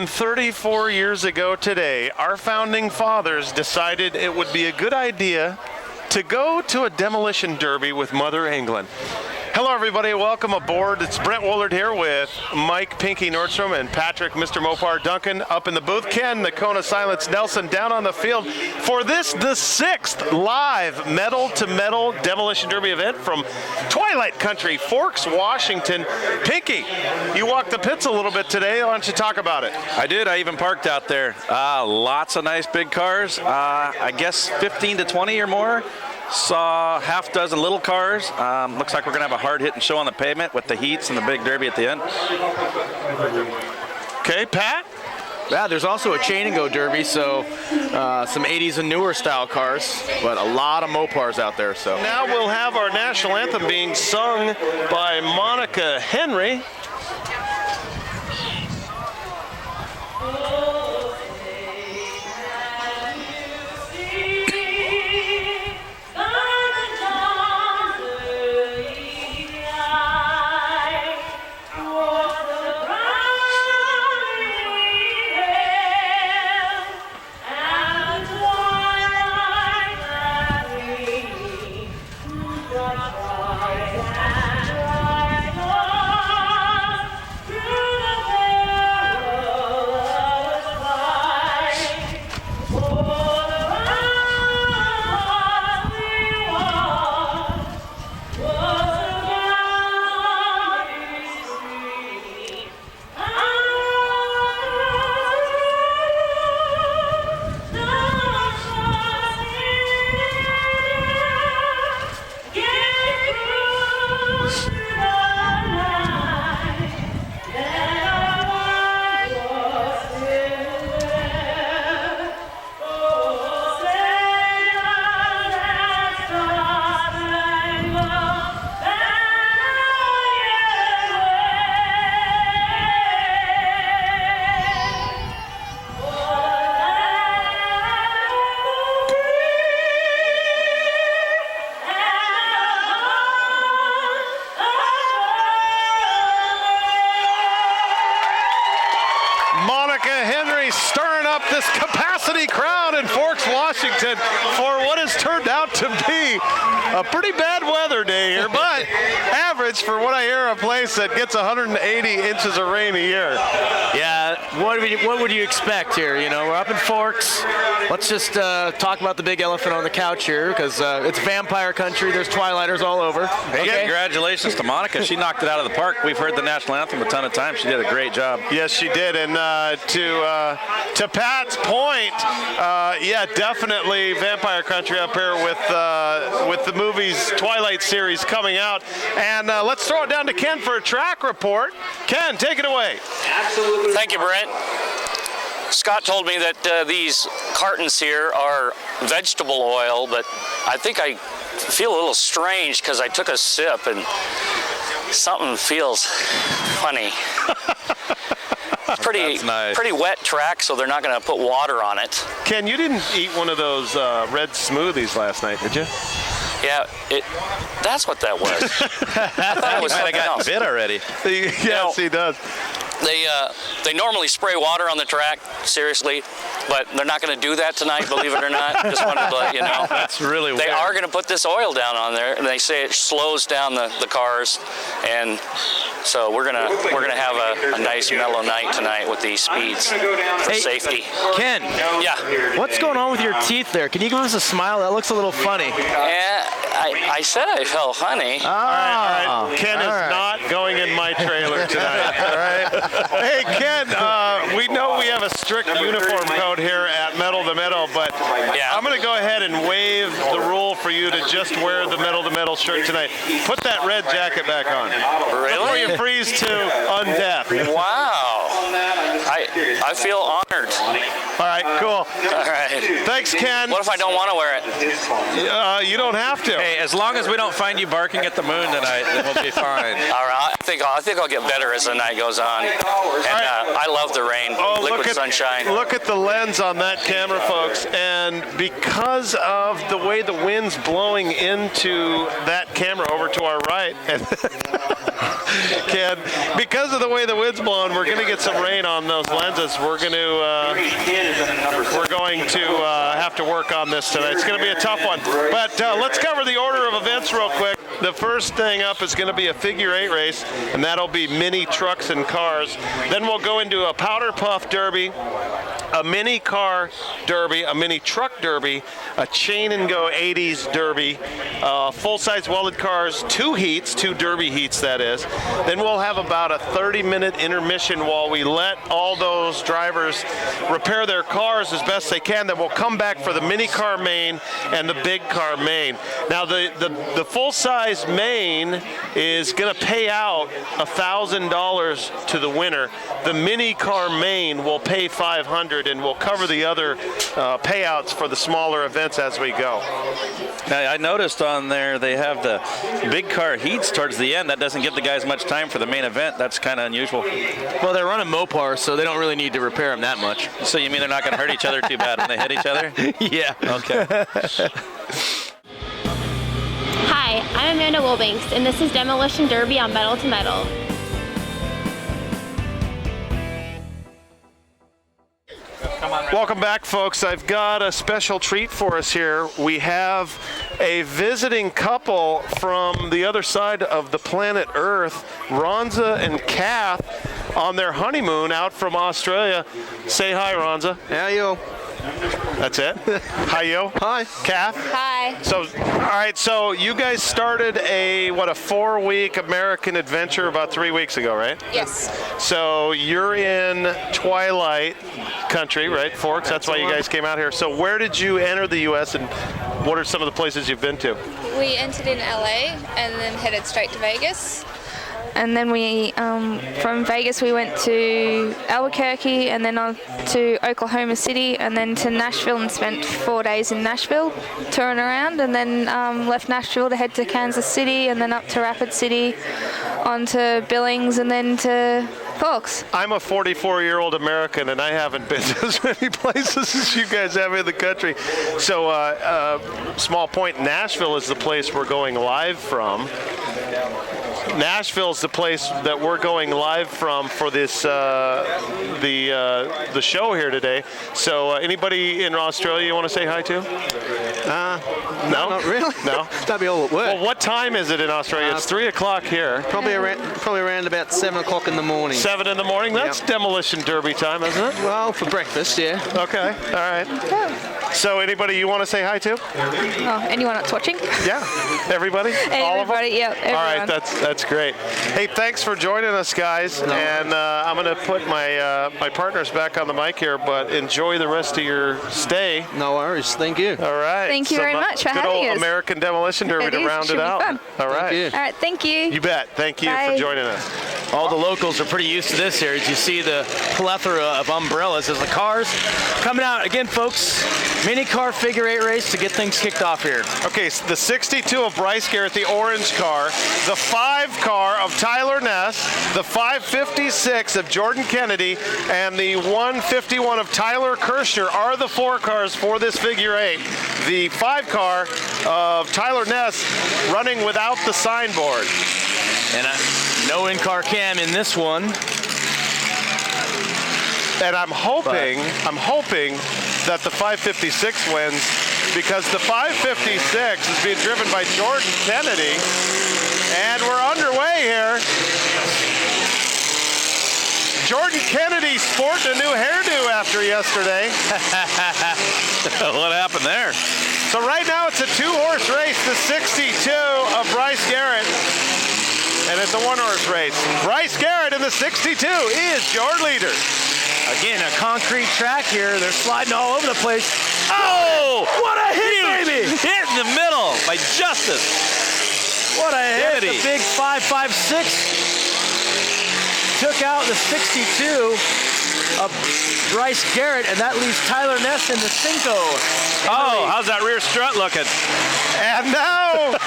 than 34 years ago today, our founding fathers decided it would be a good idea to go to a demolition derby with Mother England. Hello, everybody. Welcome aboard. It's Brent Woolard here with Mike Pinky Nordstrom and Patrick, Mr. Mopar Duncan, up in the booth. Ken, the Cone of Silence Nelson, down on the field for this, the 6th live metal-to-metal demolition derby event from Twilight Country, Forks, Washington. Pinky, you walked the pits a little bit today. Why don't you talk about it? I did. I even parked out there. Lots of nice big cars. I guess 15 to 20 or more. Saw half dozen little cars. Looks like we're going to have a hard-hitting show on the pavement with the heats and the big derby at the end. Okay, Pat? Yeah, there's also a chain and go derby, so some 80s and newer style cars, but a lot of Mopars out there. So now we'll have our national anthem being sung by Monica Henry. Stirring up this capacity crowd in Forks, Washington for what has turned out to be a pretty bad weather day here, but average for what I hear, a place that gets 180 inches of rain a year. Yeah, what would you expect here? You know, we're up in Forks. Let's just talk about the big elephant on the couch here, because it's vampire country. There's Twilighters all over. Hey, okay. Congratulations to Monica. She knocked it out of the park. We've heard the national anthem a ton of times. She did a great job. Yes, she did. And to Pat's point, yeah, definitely vampire country up here with the movie's Twilight series coming out. And let's throw it down to Ken for a track report. Ken, take it away. Absolutely. Thank you, Brent. Scott told me that these cartons here are vegetable oil, but I think I feel a little strange because I took a sip and something feels funny. It's nice. Pretty wet track, so they're not going to put water on it. Ken, you didn't eat one of those red smoothies last night, did you? Yeah, that's what that was. I thought it was something else. Bit already. Yes, he does. They normally spray water on the track, seriously, but they're not going to do that tonight, believe it or not. Just wanted to let you know. That's really weird. They are going to put this oil down on there, and they say it slows down the cars, and so we're gonna have a nice mellow night tonight with these speeds for safety. Ken. Yeah. What's going on with your teeth there? Can you give us a smile? That looks a little funny. Yeah, I said I felt funny. All right. Ken is not going in my trailer tonight. All right. Hey, Ken, we know we have a strict uniform code here at Metal to Metal, but I'm going to go ahead and waive the rule for you to just wear the Metal to Metal shirt tonight. Put that red jacket back on. Really? Before you freeze to undeath. Wow. I feel honored. All right, cool. All right. Thanks, Ken. What if I don't want to wear it? You don't have to. Hey, as long as we don't find you barking at the moon tonight, then we'll be fine. All right. I think I'll get better as the night goes on. And I love the rain. Liquid sunshine. Look at the lens on that camera, folks. And because of the way the wind's blowing into that camera over to our right, and Ken, because of the way the wind's blowing, we're going to get some rain on those lenses. We're going to have to work on this tonight. It's going to be a tough one. But let's cover the order of events real quick. The first thing up is going to be a figure 8 race, and that'll be mini trucks and cars. Then we'll go into a powder puff derby, a mini car derby, a mini truck derby, a chain and go 80s derby, full-size welded cars, 2 heats, 2 derby heats that is. Then we'll have about a 30-minute intermission while we let all those drivers repair their cars as best they can. Then we'll come back for the mini car main and the big car main. Now the full-size main is going to pay out $1,000 to the winner. The mini car main will pay $500, and we'll cover the other payouts for the smaller events as we go. Now, I noticed on there they have the big car heats towards the end. That doesn't give the guys much time for the main event. That's kind of unusual. Well, they're running Mopar, so they don't really need to repair them that much. So you mean they're not going to hurt each other too bad when they hit each other? Yeah. Okay. Hi, I'm Amanda Wilbanks, and this is Demolition Derby on Metal to Metal. Welcome back, folks. I've got a special treat for us here. We have a visiting couple from the other side of the planet Earth, Ronza and Kath, on their honeymoon out from Australia. Say hi, Ronza. How are you? That's it. Hi, yo. Hi. Kath. Hi. So, all right. So you guys started a 4-week American adventure about 3 weeks ago, right? Yes. So you're in Twilight Country, right? Forks. That's why you guys came out here. So where did you enter the U.S. and what are some of the places you've been to? We entered in LA and then headed straight to Vegas. And then we, from Vegas, we went to Albuquerque and then on to Oklahoma City and then to Nashville and spent 4 days in Nashville touring around, and then left Nashville to head to Kansas City and then up to Rapid City, on to Billings and then to Forks. I'm a 44-year-old American, and I haven't been to as many places as you guys have in the country. So, small point, Nashville is the place we're going live from. Nashville's the place that we're going live from for this the show here today. So anybody in Australia you want to say hi to? No, not really. No, That'd be all at work. Well, what time is it in Australia? It's 3 o'clock here. Probably around about 7 o'clock in the morning. 7 in the morning. That's Yep. demolition derby time, isn't it? Well, for breakfast, yeah. Okay. All right. So anybody you want to say hi to? Oh, anyone that's watching? Yeah. Everybody? All of them? Everybody, yeah, everyone. All right, that's great. Hey, thanks for joining us, guys. And I'm going to put my my partners back on the mic here, but enjoy the rest of your stay. No worries. Thank you. All right. Thank you very much for good having old us. American Demolition Derby It to is. round Should it be out. fun. All right. you. All right, thank you. You bet. Thank you Bye. for joining us. All the locals are pretty used to this here. As you see the plethora of umbrellas as the cars coming out. Again, folks, mini car figure 8 race to get things kicked off here. Okay, so the 62 of Bryce Garrett, the orange car, the 5 car of Tyler Ness, the 556 of Jordan Kennedy, and the 151 of Tyler Kirshner are the 4 cars for this figure 8. The 5 car of Tyler Ness running without the signboard. And no in-car cam in this one. And I'm hoping that the 556 wins, because the 556 is being driven by Jordan Kennedy. And we're underway here. Jordan Kennedy sporting a new hairdo after yesterday. What happened there? So right now it's a 2-horse race, the 62 of Bryce Garrett. And it's a 1-horse race. Bryce Garrett in the 62 is your leader. Again, a concrete track here. They're sliding all over the place. Oh! What a hit, Huge baby! hit in the middle by Justice. What a hit. Kennedy. The big 556 took out the 62 of Bryce Garrett, and that leaves Tyler Ness in the Cinco. Oh, how's that rear strut looking? And now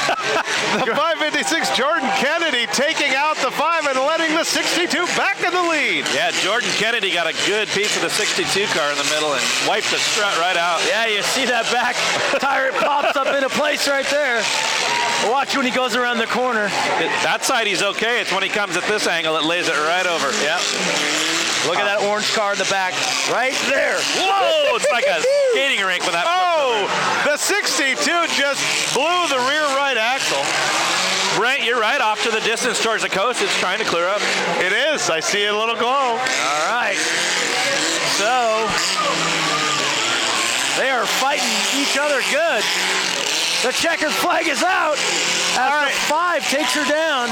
the 556 Jordan Kennedy taking out the 5 and letting the 62 back in the lead. Yeah, Jordan Kennedy got a good piece of the 62 car in the middle and wiped the strut right out. Yeah, you see that back tire, it pops up into place right there. Watch when he goes around the corner. That side he's okay. It's when he comes at this angle it lays it right over. Yep. Look at that orange car in the back. Right there. Whoa! It's like a skating rink with that. Oh, the 62 just blew the rear right axle. Brent, you're right. Off to the distance towards the coast. It's trying to clear up. It is. I see a little glow. All right. So they are fighting each other good. The checkered flag is out as the 5 takes her down.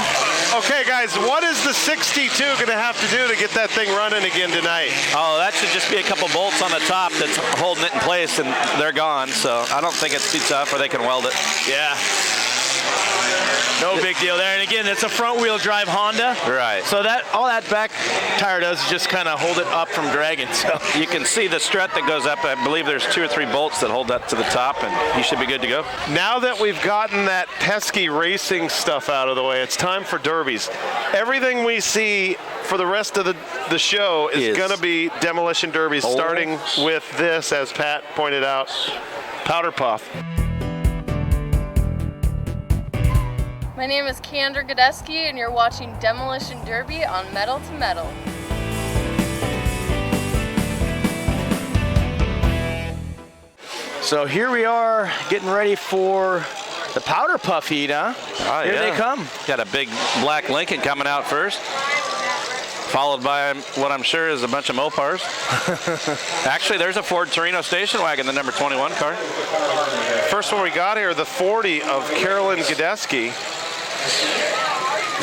Okay, guys, what is the 62 going to have to do to get that thing running again tonight? Oh, that should just be a couple bolts on the top that's holding it in place, and they're gone. So I don't think it's too tough, or they can weld it. Yeah. No big deal there. And again, it's a front-wheel drive Honda. Right. So that all that back tire does is just kind of hold it up from dragging. So You can see the strut that goes up. I believe there's 2 or 3 bolts that hold that to the top, and you should be good to go. Now that we've gotten that pesky racing stuff out of the way, it's time for derbies. Everything we see for the rest of the show is going to be demolition derbies, starting with this, as Pat pointed out, Powder Puff. My name is Kendra Godesky, and you're watching Demolition Derby on Metal to Metal. So here we are getting ready for the Powder Puff heat, huh? Oh, Here they come. Got a big black Lincoln coming out first, followed by what I'm sure is a bunch of Mopars. Actually, there's a Ford Torino station wagon, the number 21 car. First one we got here, the 40 of Carolyn Godesky.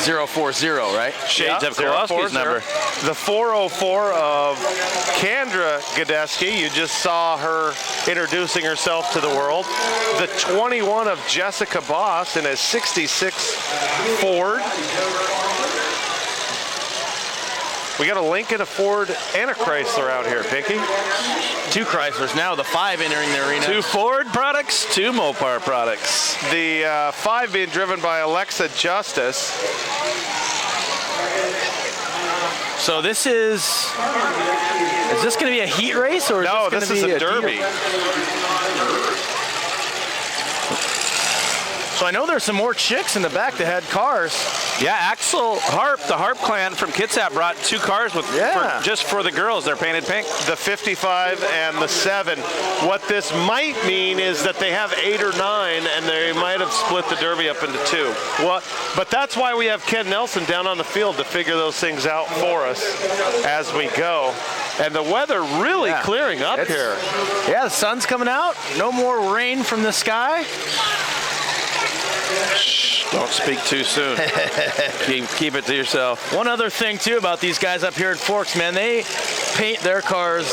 040, right? Shades of Kowalski's number. The 404 of Kendra Godesky. You just saw her introducing herself to the world. The 21 of Jessica Boss in a 66 Ford. We got a Lincoln, a Ford, and a Chrysler out here, Pinky. 2 Chryslers now, the 5 entering the arena. 2 Ford products, 2 Mopar products. The 5 being driven by Alexa Justice. So this is this going to be a heat race, or No, is this this is going a to be derby. So I know there's some more chicks in the back that had cars. Yeah, Axel Harp, the Harp clan from Kitsap, brought 2 cars with just for the girls. They're painted pink. The 55 and the 7. What this might mean is that they have 8 or 9, and they might have split the derby up into 2. Well, but that's why we have Ken Nelson down on the field to figure those things out for us as we go. And the weather really clearing up here. Yeah, the sun's coming out. No more rain from the sky. Don't speak too soon. keep it to yourself. One other thing, too, about these guys up here at Forks, man, they paint their cars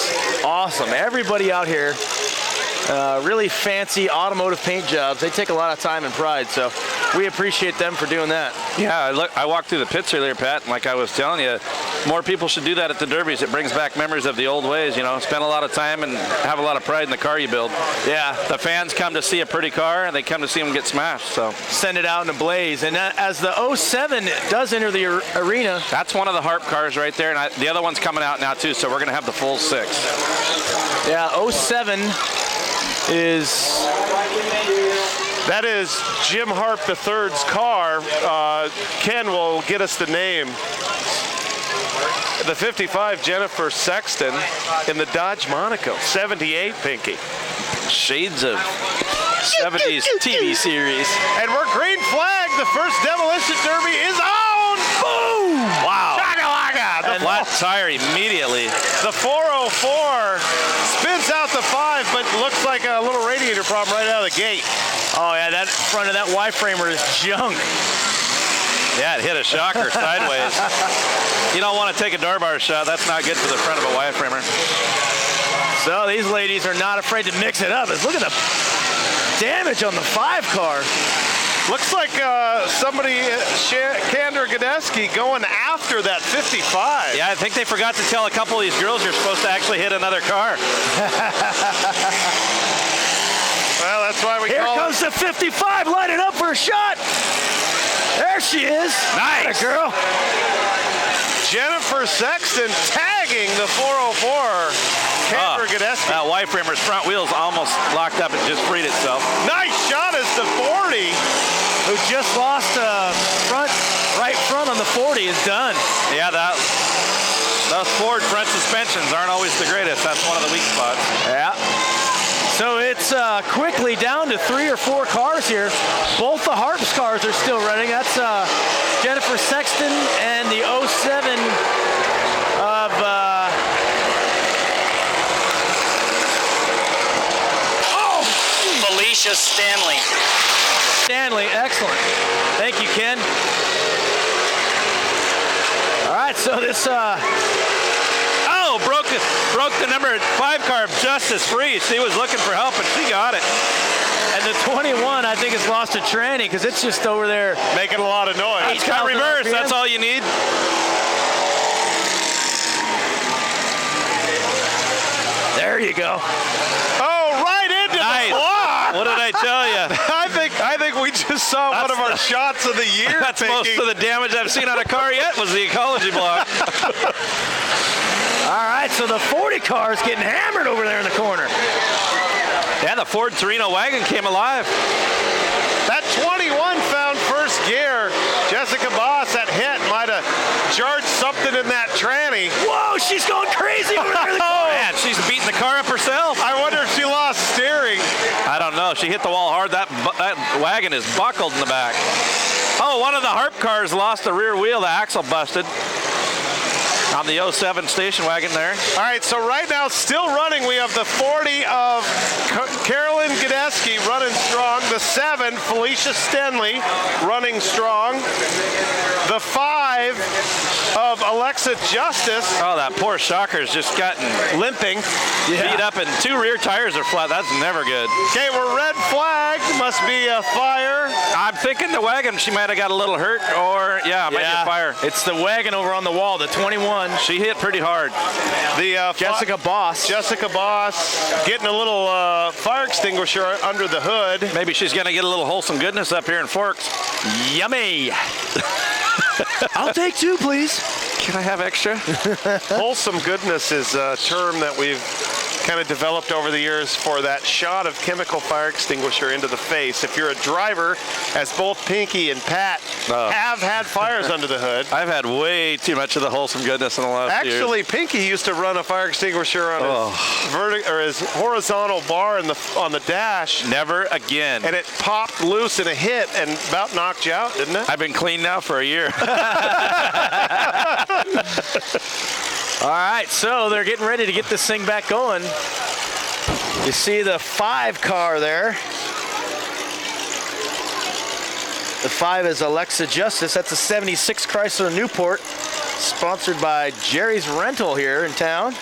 awesome. Everybody out here, really fancy automotive paint jobs. They take a lot of time and pride, so we appreciate them for doing that. Yeah, I walked through the pits earlier, Pat, and like I was telling you, more people should do that at the derbies. It brings back memories of the old ways, you know, spend a lot of time and have a lot of pride in the car you build. Yeah. The fans come to see a pretty car, and they come to see them get smashed, so. Send it out in a blaze. And as the 07 does enter the arena. That's one of the Harp cars right there, and the other one's coming out now, too, so we're going to have the full 6. Yeah, 07 is... That is Jim Harp III's car. Ken will get us the name. The 55, Jennifer Sexton, in the Dodge Monaco. 78, Pinky. Shades of 70s TV series. And we're green flag. The first demolition derby is on. Boom! Wow. Shakalaka! And flat tire immediately. The 404 spins out the 5, but looks like a little radiator problem right out of the gate. Oh, yeah, that front of that Y-framer is junk. Yeah, it hit a shocker sideways. You don't want to take a Darbar shot. That's not good for the front of a Y-framer. So these ladies are not afraid to mix it up. Look at the damage on the 5 car. Looks like somebody, Kendra Godesky, going after that 55. Yeah, I think they forgot to tell a couple of these girls you're supposed to actually hit another car. Well, that's why we Here call comes the 55, lining up for a shot. There she is. Nice. Girl. Jennifer Sexton tagging the 404. Kendra Godesky. That Y-framer's front wheel's almost locked up. It just freed itself. Nice shot as the 40, who done. Yeah, those Ford front suspensions aren't always the greatest. That's one of the weak spots. Yeah. So it's quickly down to 3 or 4 cars here. Both the Harps cars are still running. That's Jennifer Sexton and the 07 of Felicia Stanley. Stanley. Excellent. Thank you, Ken. All right, so this broke the number 5 car, Justice Free. She was looking for help, and she got it. and the 21 I think has lost a tranny because it's just over there. Making a lot of noise. It's got reverse. RPM. That's all you need. There you go. Oh, right into Nice. the block. What did I tell you? I think we just saw one of our shots of the year. That's most of the damage I've seen on a car yet was the ecology block. All right, so the 40 car is getting hammered over there in the corner. Yeah, the Ford Torino wagon came alive. That 21 found first gear. Jessica Boss, that hit might have jarred something in that tranny. Whoa, she's going crazy over there in the corner. Man, she's beating the car up herself. I wonder if she lost steering. I don't know. She hit the wall hard. That wagon is buckled in the back. Oh, one of the Harp cars lost the rear wheel. The axle busted on the 07 station wagon there. All right, so right now, still running, we have the 40 of Carolyn Gadeski running strong. The 7, Felicia Stenley, running strong. The 5 of Alexa Justice. Oh, that poor shocker's just gotten Limping. beat up, and 2 rear tires are flat. That's never good. Okay, we're red flagged. Must be a fire. I'm thinking the wagon, she might have got a little hurt, or, yeah, might be a fire. It's the wagon over on the wall, the 21. She hit pretty hard. The Jessica Boss. Jessica Boss getting a little fire extinguisher under the hood. Maybe she's going to get a little wholesome goodness up here in Forks. Yummy. I'll take 2, please. Can I have extra? Wholesome goodness is a term that we've kind of developed over the years for that shot of chemical fire extinguisher into the face. If you're a driver, as both Pinky and Pat have had fires under the hood. I've had way too much of the wholesome goodness in the last year. Actually, Pinky used to run a fire extinguisher on his horizontal bar on the dash. Never again. And it popped loose in a hit and about knocked you out, didn't it? I've been clean now for a year. All right, so they're getting ready to get this thing back going. You see the 5 car there. The 5 is Alexa Justice. That's a 76 Chrysler Newport, sponsored by Jerry's Rental here in town.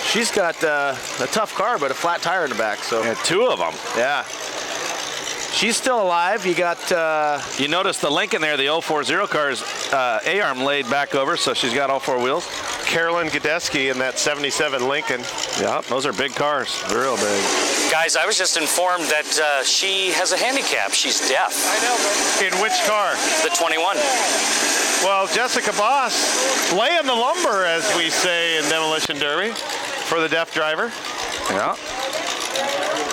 She's got a tough car, but a flat tire in the back. So Yeah, 2 of them. yeah. She's still alive. You got You notice the Lincoln there, the 040 car's A-arm laid back over, so she's got all 4 wheels. Carolyn Gadeski in that 77 Lincoln. Yeah, those are big cars, real big. Guys, I was just informed that she has a handicap. She's deaf. I know, in which car? The 21. Well, Jessica Boss laying the lumber, as we say in Demolition Derby, for the deaf driver. Yeah.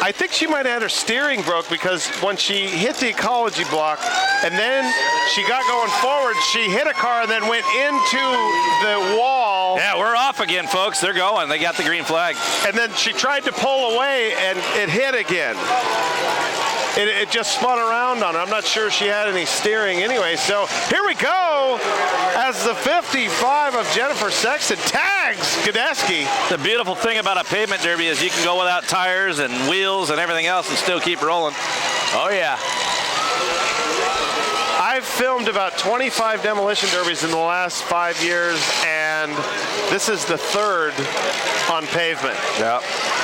I think she might have had her steering broke because when she hit the ecology block and then she got going forward, she hit a car and then went into the wall. Yeah, we're off again, folks. They're going. They got the green flag. And then she tried to pull away and it hit again. It just spun around on her. I'm not sure she had any steering anyway. So here we go as the 55 of Jennifer Sexton tags Gadeski. The beautiful thing about a pavement derby is you can go without tires and wheels and everything else and still keep rolling. oh yeah. I've filmed about 25 demolition derbies in the last 5 years, and this is the 3rd on pavement. Yeah,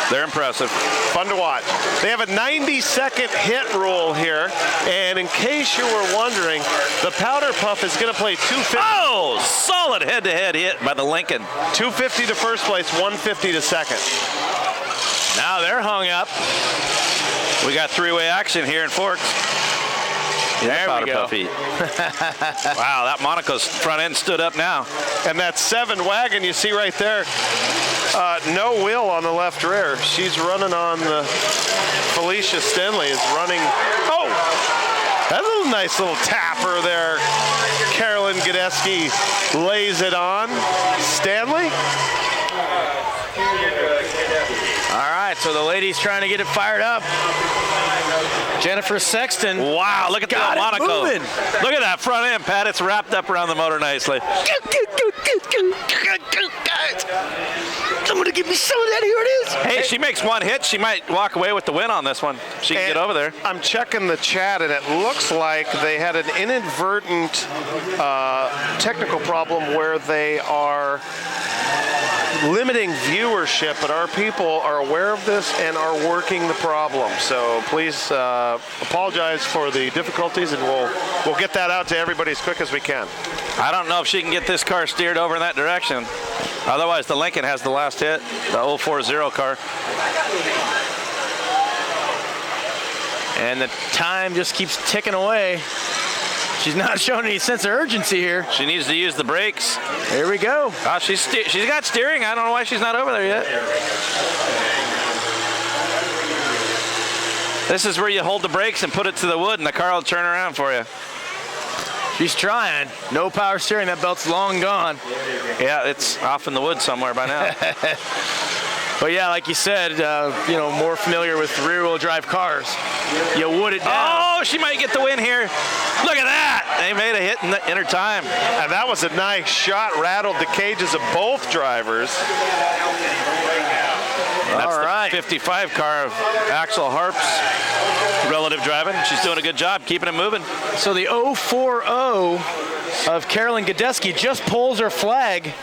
they're impressive. Fun to watch. They have a 90-second hit rule here, and in case you were wondering, the Powder Puff is going to play 250. Oh, solid head-to-head hit by the Lincoln. 250 to first place, 150 to second. Now they're hung up. We got 3-way action here in Forks. There we go. Wow, that Monaco's front end stood up now. And that 7 wagon you see right there, no wheel on the left rear. She's running on the Felicia Stenley is running. Oh! That's a nice little tapper there. Carolyn Godesky lays it on. Stanley? All right, so the ladies trying to get it fired up. Jennifer Sexton. Wow, look at that Got it Monaco. moving. Look at that front end, Pat. It's wrapped up around the motor nicely. Someone to give me some of that. Here it is. Hey, she makes one hit. She might walk away with the win on this one. She can get over there. I'm checking the chat, and it looks like they had an inadvertent technical problem where they are limiting viewership, but our people are aware of this and are working the problem. So please apologize for the difficulties, and we'll get that out to everybody as quick as we can. I don't know if she can get this car steered over in that direction. Otherwise, the Lincoln has the last hit, the 040 car. And the time just keeps ticking away. She's not showing any sense of urgency here. She needs to use the brakes. Here we go. She's got steering. I don't know why she's not over there yet. This is where you hold the brakes and put it to the wood, and the car will turn around for you. She's trying. No power steering. That belt's long gone. Yeah, it's off in the woods somewhere by now. But yeah, like you said, more familiar with rear-wheel drive cars. You wood it down. Oh, she might get the win here. Look at that. They made a hit in her time. And that was a nice shot, rattled the cages of both drivers. That's All right. the 55 car of Axel Harp's relative driving. She's doing a good job keeping it moving. So the 040 of Carolyn Godesky just pulls her flag.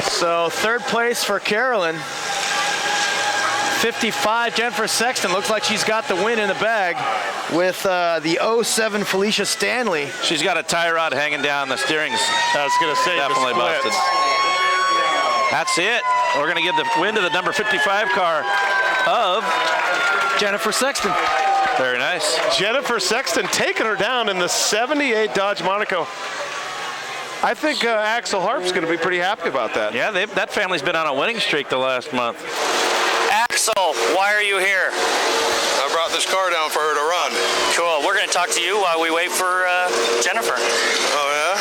So third place for Carolyn. 55, Jennifer Sexton. Looks like she's got the win in the bag with the 07 Felicia Stanley. She's got a tie rod hanging down. The steering's I was going to say, definitely the splits. busted. That's it. We're going to give the win to the number 55 car of Jennifer Sexton. Very nice. Jennifer Sexton taking her down in the 78 Dodge Monaco. I think Axel Harp's going to be pretty happy about that. Yeah, that family's been on a winning streak the last month. Axel, why are you here? I brought this car down for her to run. Cool. We're going to talk to you while we wait for Jennifer. Oh, yeah?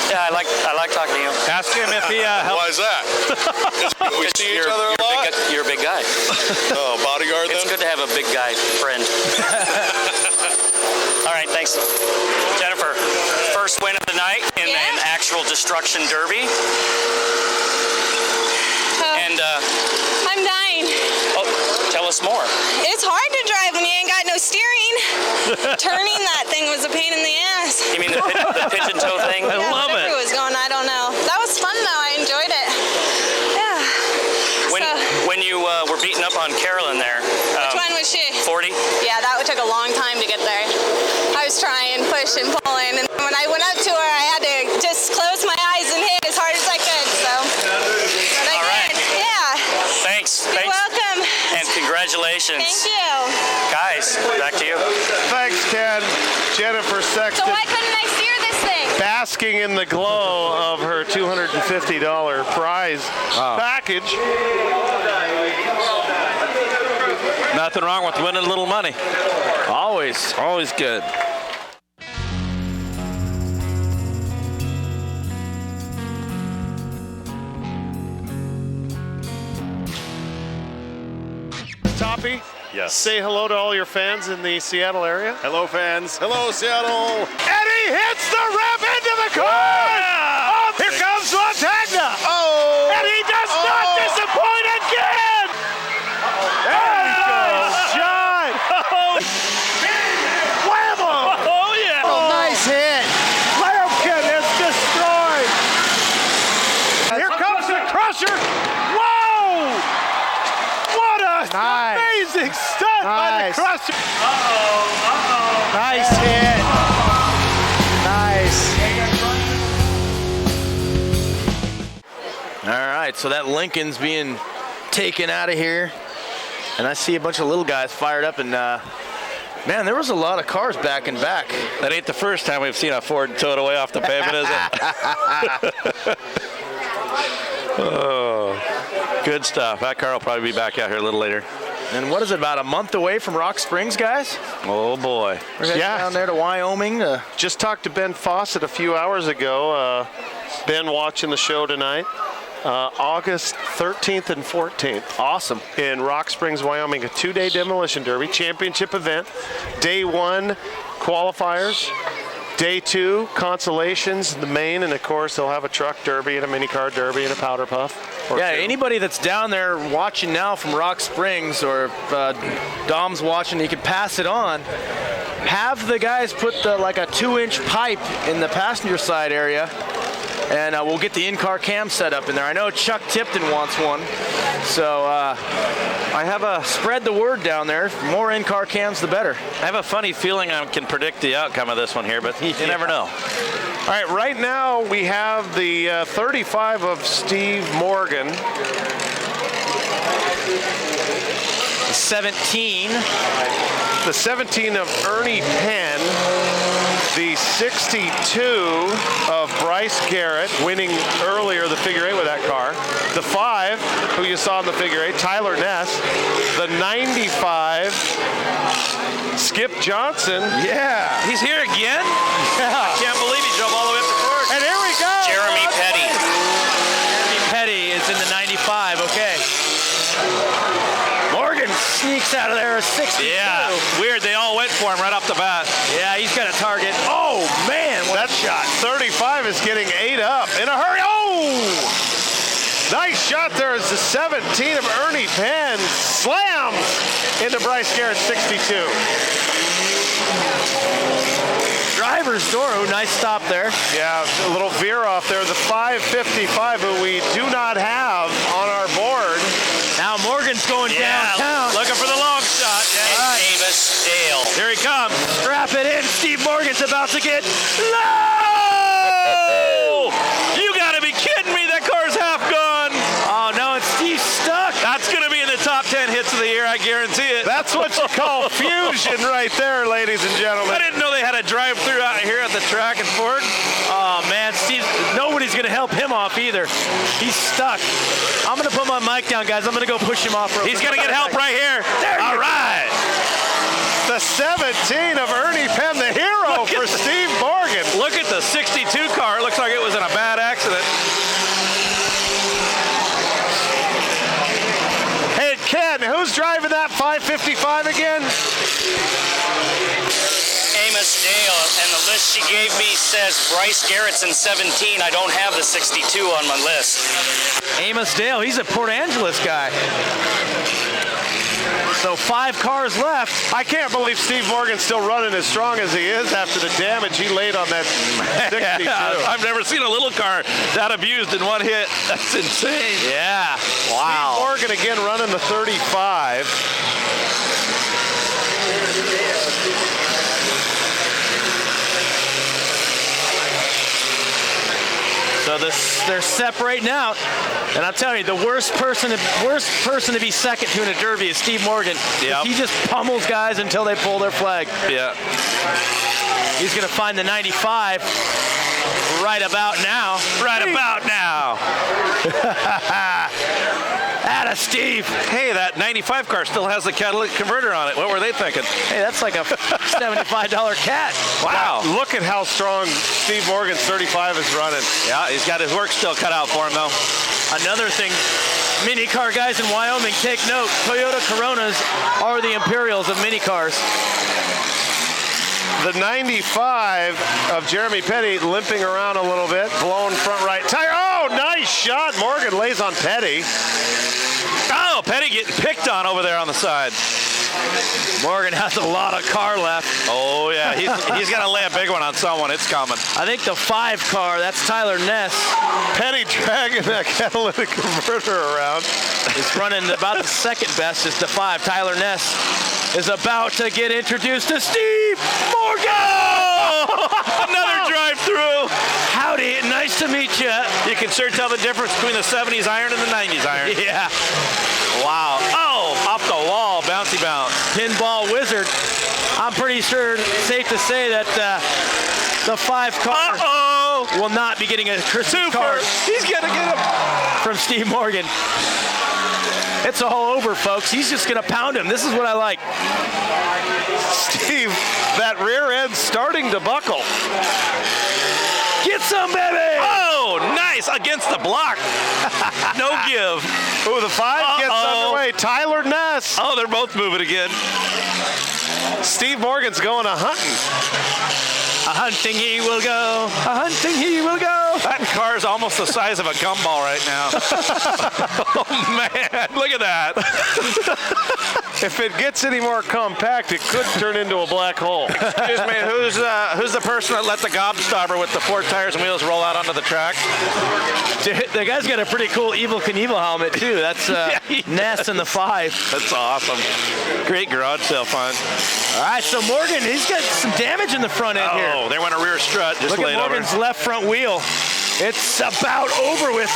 Yeah, I like talking to you. Ask him if he helps. Why is that? We see each other a lot? You're a big guy. Oh, bodyguard then? It's good to have a big guy friend. All right, thanks. Jennifer, first win of the night in an actual destruction derby. And I'm dying. oh, tell us more. It's hard to drive when you ain't got no steering. Turning that thing was a pain in the ass. You mean the pigeon toe thing? I love whatever it. was going, I don't know. That was fun though. I enjoyed it. Yeah. When you were beating up on Carolyn there. Which one was she? 40? Yeah, that took a long time to get there. I was trying, pushing, pulling, and when I went up to her, I had to just close my eyes and hit as hard as I could. So, but I All right. did. Yeah. Thanks. You're welcome. And congratulations. Thank you. Guys, back to you. Thanks, Ken. Jennifer So Sexton why couldn't I steer this thing? basking in the glow of her $250 prize package. Nothing wrong with winning a little money. Always. Always good. Toppy, say hello to all your fans in the Seattle area. Hello, fans. Hello, Seattle. And he hits the rev into the car! Oh, here comes Montagna! Oh! And he does not disappoint again! There he goes, John! Whammo! Oh, yeah. Nice hit! Lampkin is destroyed! Here comes the crusher! Whoa! What a amazing stunt by the crusher! Nice hit! Nice. All right, so that Lincoln's being taken out of here. And I see a bunch of little guys fired up. And, man, there was a lot of cars back and back. That ain't the first time we've seen a Ford towed away off the pavement, is it? Oh, good stuff. That car will probably be back out here a little later. And what is it, about a month away from Rock Springs, guys? Oh boy. We're heading down there to Wyoming. Just talked to Ben Fawcett a few hours ago. Ben watching the show tonight. August 13th and 14th. Awesome. In Rock Springs, Wyoming, a 2-day demolition derby championship event. Day 1, qualifiers. Day 2, consolations, the main, and of course they'll have a truck derby and a mini car derby and a powder puff. Yeah, anybody that's down there watching now from Rock Springs, or if Dom's watching, he can pass it on. Have the guys put like a 2-inch pipe in the passenger side area, and we'll get the in-car cam set up in there. I know Chuck Tipton wants one, so I have a spread the word down there. More in-car cams, the better. I have a funny feeling I can predict the outcome of this one here, but you never know. All right, right now we have the 35 of Steve Morgan. 17. The 17 of Ernie Penn. The 62 of Bryce Garrett, winning earlier the figure 8 with that car. The 5, who you saw in the figure 8, Tyler Ness. The 95, Skip Johnson. Yeah. He's here again? Yeah. I can't believe he drove all the way up to Fort. And here we go. Jeremy Petty. Jeremy Petty is in the 95, okay. Morgan sneaks out of there at 62. Yeah, weird. They all went for him right off the bat. Yeah, he's got a target. Oh, man, what that shot. 35 is getting 8 up in a hurry. Oh! Nice shot there as the 17 of Ernie Penn slams into Bryce Garrett 62. driver's door. Oh, nice stop there. Yeah, a little veer off there. The 555, who we do not have on our board. Now Morgan's going downtown. Looking for the long shot. And Amos Dale. Here he comes. Strap it in. Steve Morgan's about to get low! You gotta be kidding me. That car's half gone. Oh, no, and Steve's stuck. That's gonna be in the top 10 hits of the year, I guarantee it. That's what you call fusion right there, ladies and gentlemen. I didn't know they had a drive-through out here at the track in Ford. Oh, man, Steve, nobody's going to help him off either. He's stuck. I'm going to put my mic down, guys. I'm going to go push him off. He's going to get help right here. All right. The 17 of Ernie Penn, the hero for Steve Morgan. Look at the 62 car. It looks like it was in a bad accident. Hey, Ken, who's driving that 555 again? Amos Dale, and the list she gave me says Bryce Garrett's in 17. I don't have the 62 on my list. Amos Dale, he's a Port Angeles guy. So 5 cars left. I can't believe Steve Morgan's still running as strong as he is after the damage he laid on that 62. I've never seen a little car that abused in one hit. That's insane. Yeah. Wow. Steve Morgan again running the 35. So they're separating out, and I'll tell you, the worst person to be second to in a derby is Steve Morgan. Yep. He just pummels guys until they pull their flag. Yeah. He's going to find the 95 right about now. Right about now. Atta Steve. Hey, that 95 car still has the catalytic converter on it. What were they thinking? Hey, that's like a $75 cat. Wow. Look at how strong Steve Morgan's 35 is running. Yeah, he's got his work still cut out for him, though. Another thing, mini car guys in Wyoming, take note. Toyota Coronas are the Imperials of mini cars. The 95 of Jeremy Petty limping around a little bit, blown front right tire. Oh, nice shot. Morgan lays on Petty. Oh, Petty getting picked on over there on the side. Morgan has a lot of car left. Oh, yeah. He's got to lay a big one on someone. It's coming. I think the 5 car, that's Tyler Ness. Petty dragging that catalytic converter around. He's running about the second best is the 5. Tyler Ness is about to get introduced to Steve Morgan. Oh, another drive-through. Howdy, nice to meet you. You can sure tell the difference between the 70s iron and the 90s iron. Yeah. Wow. Oh, off the wall, bouncy bounce. Pinball wizard. I'm pretty sure, safe to say that the 5 car. Uh-oh. will not be getting a Christmas card. He's going to get him. From Steve Morgan. It's all over, folks. He's just going to pound him. This is what I like. Steve, that rear end starting to buckle. Get some, baby! Oh, nice. Against the block. No give. Ooh, the 5 gets underway. Tyler Ness. Oh, they're both moving again. Steve Morgan's going a-hunting. A-hunting he will go. A-hunting he will go. That car's almost the size of a gumball right now. Oh, man. Look at that. If it gets any more compact, it could turn into a black hole. Excuse me, who's the person that let the gobstopper with the 4 tires and wheels roll out onto the track? The guy's got a pretty cool Evel Knievel helmet, too. That's Ness in the 5. That's awesome. Great garage sale find. All right, so Morgan, he's got some damage in the front end here. Oh, they went a rear strut. Just Look at Morgan's left front wheel. It's about over with.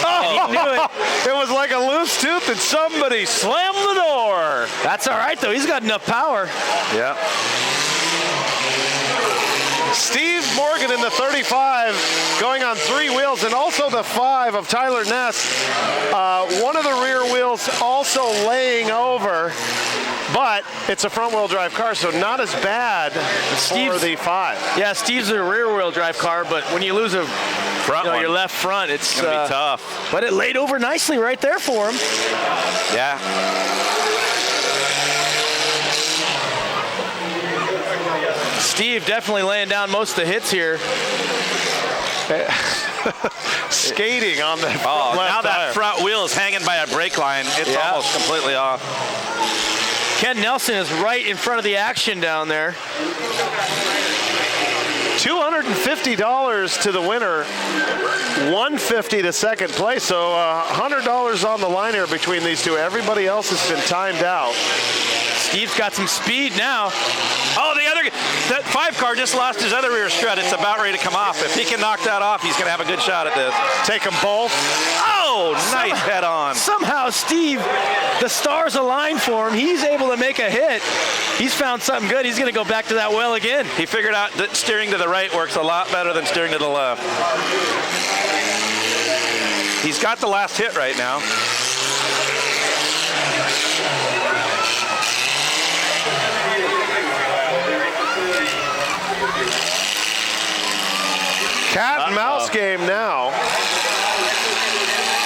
Oh, he knew it. It was like a loose tooth and somebody slammed the door. That's all right, though. He's got enough power. Yeah. Steve Morgan in the 35 going on 3 wheels, and also the 5 of Tyler Ness. One of the rear wheels also laying over, but it's a front wheel drive car, so not as bad for the 5. Yeah, Steve's a rear wheel drive car, but when you lose a your left front, it's gonna be tough. But it laid over nicely right there for him. Yeah. Steve definitely laying down most of the hits here. Skating on the front now left that tire. front wheel is hanging by a brake line. It's almost completely off. Ken Nelson is right in front of the action down there. $250 to the winner, $150 to second place. So $100 on the line here between these two. Everybody else has been timed out. Steve's got some speed now. Oh, that 5 car just lost his other rear strut. It's about ready to come off. If he can knock that off, he's going to have a good shot at this. Take them both. Oh, nice head on. Somehow, Steve, the stars align for him. He's able to make a hit. He's found something good. He's going to go back to that well again. He figured out that steering to the right works a lot better than steering to the left. He's got the last hit right now. Cat and mouse game now.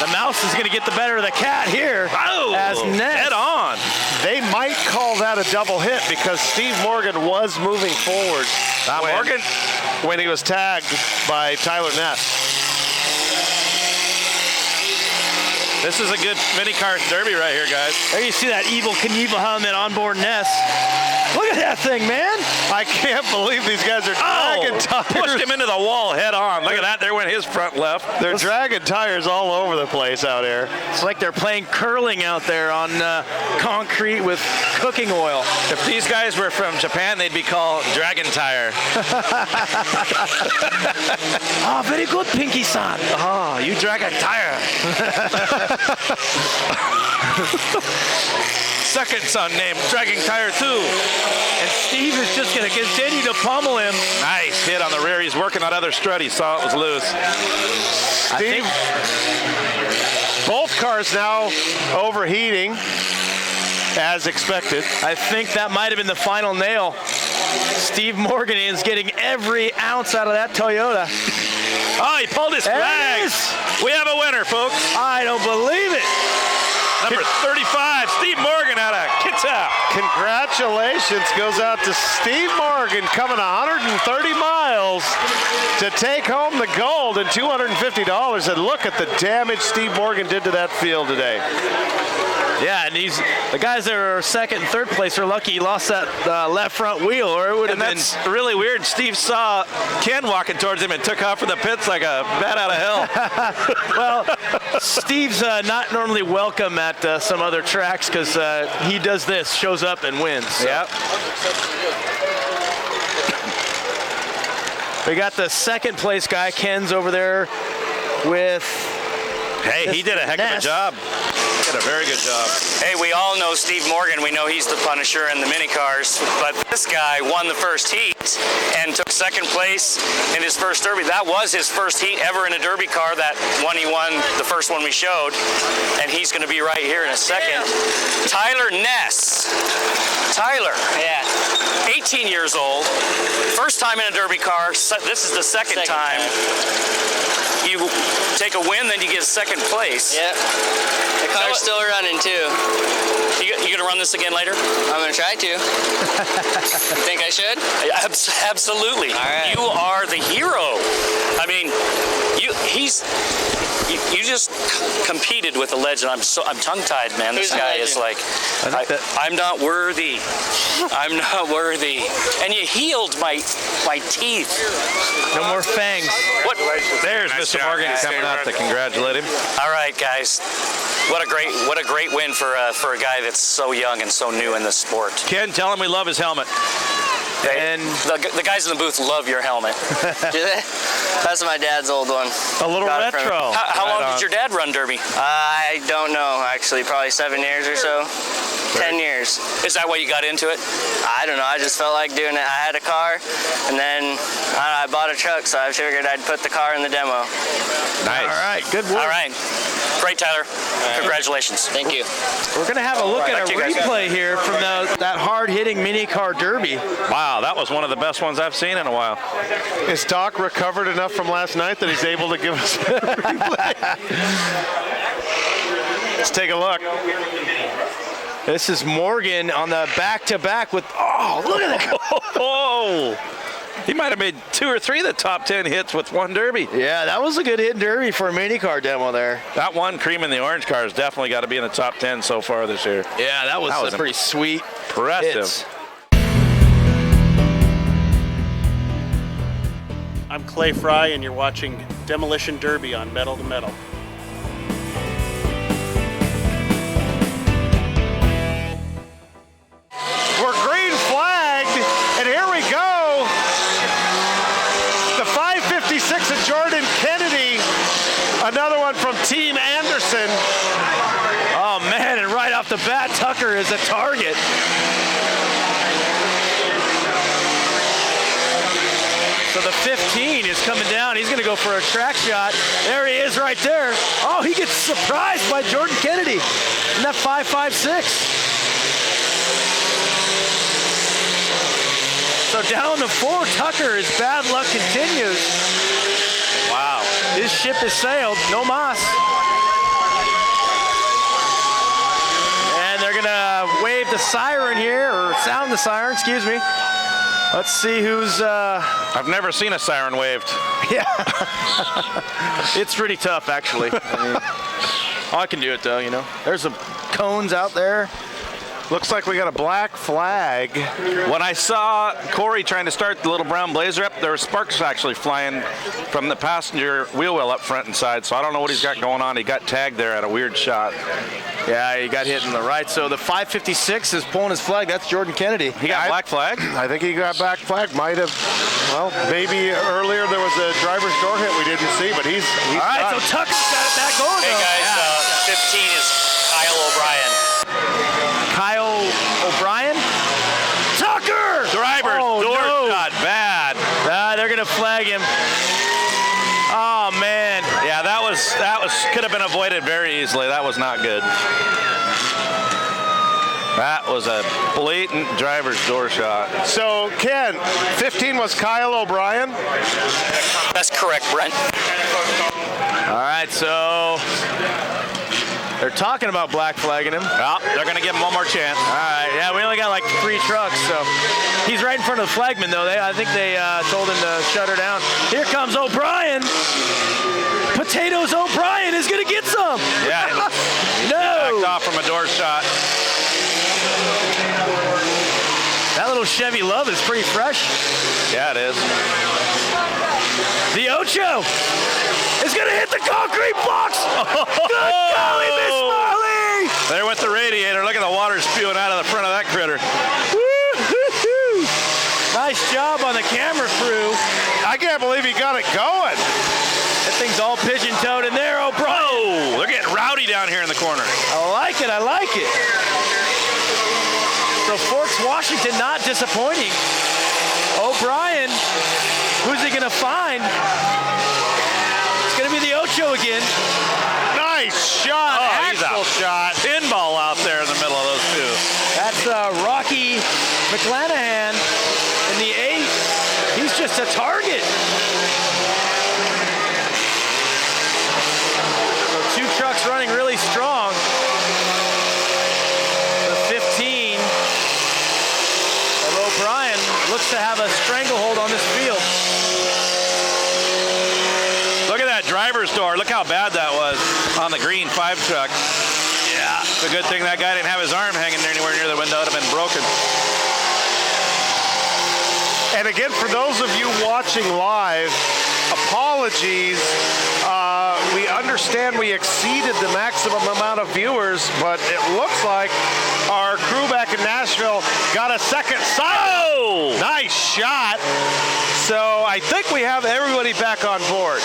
The mouse is going to get the better of the cat here. Oh, as Ness. head on. They might call that a double hit because Steve Morgan was moving forward when he was tagged by Tyler Ness. This is a good mini cars derby right here, guys. There you see that Evel Knievel helmet on board Ness. Look at that thing, man. I can't believe these guys are dragging tires. Pushed him into the wall head on. Look at that. There went his front left. They're dragging tires all over the place out here. It's like they're playing curling out there on concrete with cooking oil. If these guys were from Japan, they'd be called Dragon Tire. Ah, very good, Pinky-san. Oh, you Dragon Tire. Second son named Dragon Tire 2. And Steve is just going to continue to pummel him. Nice hit on the rear. He's working that other strut. He saw it was loose. Steve, both cars now overheating as expected. I think that might have been the final nail. Steve Morgan is getting every ounce out of that Toyota. Oh, he pulled his flag. We have a winner, folks. I don't believe it. Number 35, Steve Morgan out of Kitsap. Congratulations goes out to Steve Morgan, coming 130 miles to take home the gold and $250. And look at the damage Steve Morgan did to that field today. Yeah, and the guys that are second and third place are lucky he lost that left front wheel, or it would have been. That's really weird. Steve saw Ken walking towards him and took off for the pits like a bat out of hell. Well, Steve's not normally welcome at some other tracks because he does this, shows up and wins. So. Yep. We got the second place guy, Ken's over there with. Hey, he did a heck of a job. Did a very good job. Hey, we all know Steve Morgan. We know he's the Punisher in the mini cars, but this guy won the first heat and took second place in his first Derby. That was his first heat ever in a Derby car. That one he won, the first one we showed, and he's going to be right here in a second. Tyler Ness. Tyler, 18 years old, first time in a Derby car. This is the second time. You take a win, then you get second place. Yep. The car's still running too. You gonna run this again later? I'm gonna try to. Think I should? Absolutely. All right. You are the hero. I mean, you just competed with a legend. I'm tongue-tied, man. This guy is like, I'm not worthy. I'm not worthy. And you healed my teeth. No more fangs. What? There's Mr. Morgan coming out to congratulate him. All right, guys. What a great win for a guy that's so young and so new in this sport. Ken, tell him we love his helmet. And the guys in the booth love your helmet. Do they? That's my dad's old one. A little retro. How long did your dad run Derby? I don't know, actually. Probably 7 years or so. 10 years. Is that why you got into it? I don't know. I just felt like doing it. I had a car, and then I bought a truck, so I figured I'd put the car in the demo. Nice. All right, good work. All right. Great, Tyler. Congratulations. Thank you. We're going to have a look at a replay here from that hard-hitting mini car Derby. Wow, that was one of the best ones I've seen in a while. Is Doc recovered enough from last night that he's able to give us a replay? Let's take a look. This is Morgan on the back-to-back with, look at that. Oh, he might have made 2 or 3 of the top 10 hits with one Derby. Yeah, that was a good hit Derby for a mini car demo there. That one cream in the orange car has definitely got to be in the top 10 so far this year. Yeah, that was a pretty sweet. Impressive. Hits. I'm Clay Fry, and you're watching Demolition Derby on Metal to Metal. We're green flagged, and here we go. The 556 of Jordan Kennedy. Another one from Team Anderson. Oh, man, and right off the bat, Tucker is a target. So the 15 is coming down. He's going to go for a track shot. There he is right there. Oh, he gets surprised by Jordan Kennedy in that 556. So down to 4, Tucker, his bad luck continues. Wow. His ship has sailed. No mas. And they're going to wave the siren here, or sound the siren, excuse me. Let's see who's... I've never seen a siren waved. Yeah. It's pretty tough, actually. I can do it, though, you know. There's some cones out there. Looks like we got a black flag. When I saw Corey trying to start the little brown Blazer up, there were sparks actually flying from the passenger wheel well up front and side, so I don't know what he's got going on. He got tagged there at a weird shot. Yeah, he got hit in the right. So the 556 is pulling his flag. That's Jordan Kennedy. He got black flag? I think he got black flag. Might have, well, maybe earlier there was a driver's door hit we didn't see, but he's all right, done. so Tucker's got it back on. Hey, guys, 15 is Kyle O'Brien. Kyle O'Brien? Tucker! Driver's door shot, bad. They're going to flag him. Oh, man. Yeah, that was could have been avoided very easily. That was not good. That was a blatant driver's door shot. So, Ken, 15 was Kyle O'Brien? That's correct, Brent. All right, so they're talking about black flagging him. Well, they're going to give him one more chance. All right, yeah, we only got like 3 trucks, so he's right in front of the flagman, though. I think they told him to shut her down. Here comes O'Brien. Potatoes O'Brien is going to get some. Yeah. No. Backed off from a door shot. That little Chevy Love is pretty fresh. Yeah, it is. The Ocho is going to hit the concrete blocks. Good golly, Miss Marley. There went the radiator. Look at the water spewing out of the front of that critter. Woo-hoo-hoo. Nice job on the camera crew. I can't believe he got it going. That thing's all pigeon-toed in there, O'Brien. Oh, they're getting rowdy down here in the corner. I for Forks, Washington, not disappointing. O'Brien, who's he gonna find? It's gonna be the Ocho again. Nice shot, axle shot. Pinball out there in the middle of those two. That's Rocky McClanahan in the 8. He's just a target. So 2 trucks running really strong. The 15 of O'Brien looks to have a stranglehold on this field. Look at that driver's door. Look how bad that was on the green 5 truck. Yeah. It's a good thing that guy didn't have his arm hanging there anywhere near the window. It would have been broken. And again, for those of you watching live, apologies. We understand we exceeded the maximum amount of viewers, but it looks like our crew back in Nashville got a second sight. Oh! Nice shot. So I think we have everybody back on board.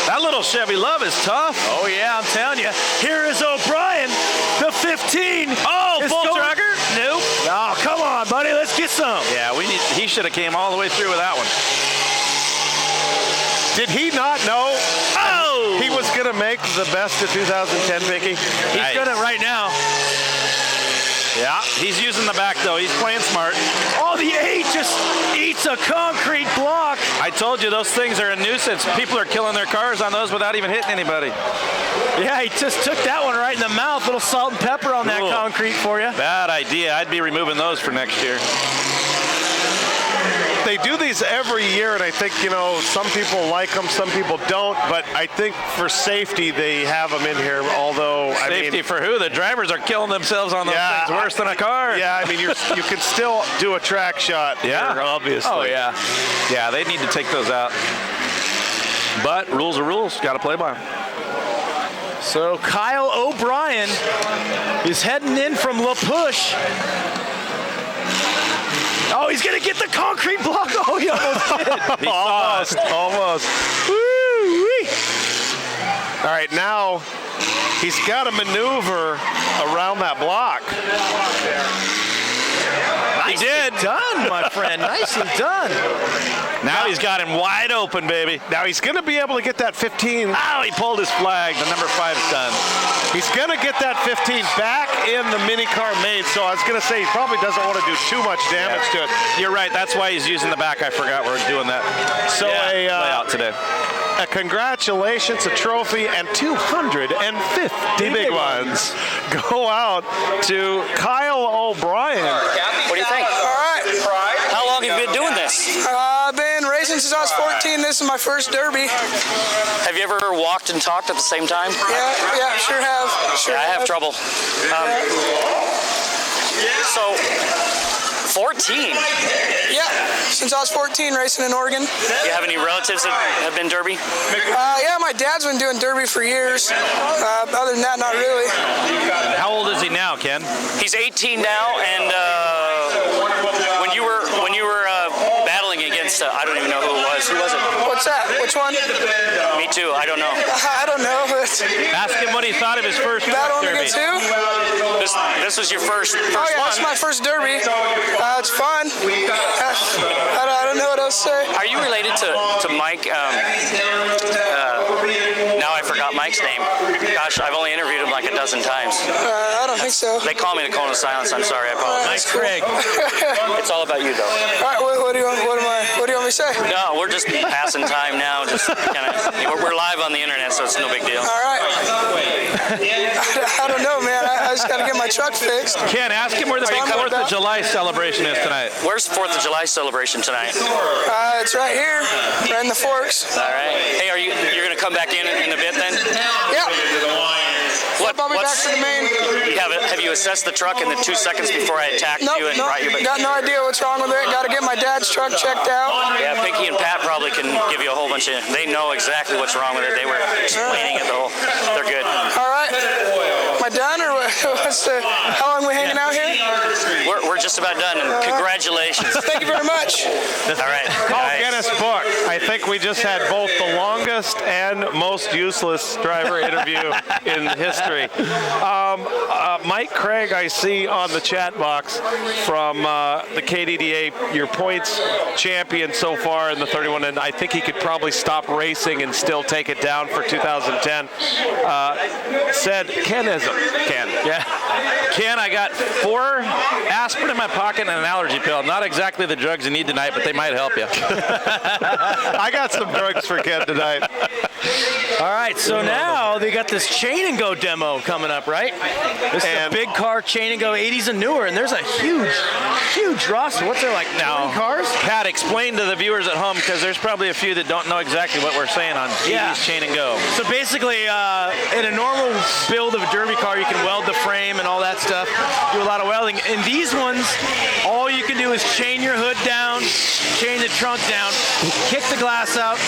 That little Chevy Love is tough. Oh yeah, I'm telling you. Here is O'Brien, the 15. Oh, is full going- tracker? Nope. Oh, come on, buddy. Let's get some. Yeah, he should have came all the way through with that one. Did he not know he was going to make the best of 2010, Vicky? He's doing it right now. Yeah, he's using the back, though. He's playing smart. Oh, the 8 just eats a concrete block. I told you, those things are a nuisance. People are killing their cars on those without even hitting anybody. Yeah, he just took that one right in the mouth. Little salt and pepper on that Cool. concrete for you. Bad idea. I'd be removing those for next year. They do these every year, and I think, some people like them, some people don't, but I think for safety they have them in here, although, Safety for who? The drivers are killing themselves on those things worse than a car. Yeah, I mean, you can still do a track shot here, obviously. Oh, yeah. Yeah, they need to take those out. But rules are rules. Got to play by them. So Kyle O'Brien is heading in from La Push. Oh, he's going to get the concrete block. Oh, he almost did. Almost. Woo-wee. All right, now he's got to maneuver around that block. Nicely done, my friend. Nicely done. Now he's got him wide open, baby. Now he's going to be able to get that 15. Oh, he pulled his flag. The number 5's done. He's going to get that 15 back in the mini car main, so I was going to say he probably doesn't want to do too much damage to it. You're right. That's why he's using the back. I forgot we're doing that. So layout today. A congratulations, a trophy, and 250 big ones go out to Kyle O'Brien. What do you think? All right. How long have you been doing this? I've been racing since I was 14. This is my first Derby. Have you ever walked and talked at the same time? Yeah, sure have. I have trouble. So, 14? Yeah, since I was 14 racing in Oregon. Do you have any relatives that have been Derby? Yeah, my dad's been doing Derby for years. Other than that, not really. How old is he now, Ken? He's 18 now, and when you were battling against, I don't even know who it was. Who was it? What's that? Which one? Me too. I don't know. I don't know. Ask him what he thought of his first Battling Derby. against who? This was your first Oh yeah, one. it's my first Derby. It's fun. I don't know what else to say. Are you related to Mike? Now I forgot Mike's name. Gosh, I've only interviewed him like a dozen times. I don't think so. They call me the Cone of Silence. I'm sorry. I apologize. Craig. It's all about you, though. All right, what do you want me to say? No, we're just passing time now. Just we're live on the internet, so it's no big deal. All right. I don't know, man. I just got to get my truck fixed. Ken, ask him where the big 4th of July celebration is tonight. Where's the 4th of July celebration tonight? It's right here, right in the Forks. All right. Hey, you're going to come back in a bit then? Yeah. I'll be back What's to the main. Have you assessed the truck in the 2 seconds before I attacked you and brought you back? Got no idea what's wrong with it. Got to get my dad's truck checked out. Yeah, Pinky and Pat probably can give you a whole bunch of. They know exactly what's wrong with it. They were explaining it the whole. They're good. All right. Am I done or how long are we hanging out here? We're just about done. And congratulations. Thank you very much. All right. Call Guinness Book. I think we just had both the longest longest and most useless driver interview in history. Mike Craig, I see on the chat box from the KDDA, your points champion so far in the 31, and I think he could probably stop racing and still take it down for 2010. Said Kenism. Ken. Yeah. Ken, I got 4 aspirin in my pocket and an allergy pill. Not exactly the drugs you need tonight, but they might help you. I got some drugs for Ken tonight. All right, so now they got this chain and go demo coming up, right? This is a big car chain and go 80s and newer, and there's a huge roster. What's there, like 20 cars? Pat, explain to the viewers at home, because there's probably a few that don't know exactly what we're saying on 80s chain and go. So basically, in a normal build of a derby car, you can weld the frame and all that stuff, do a lot of welding. In these ones, all you can do is chain your hood down, chain the trunk down, kick the glass out,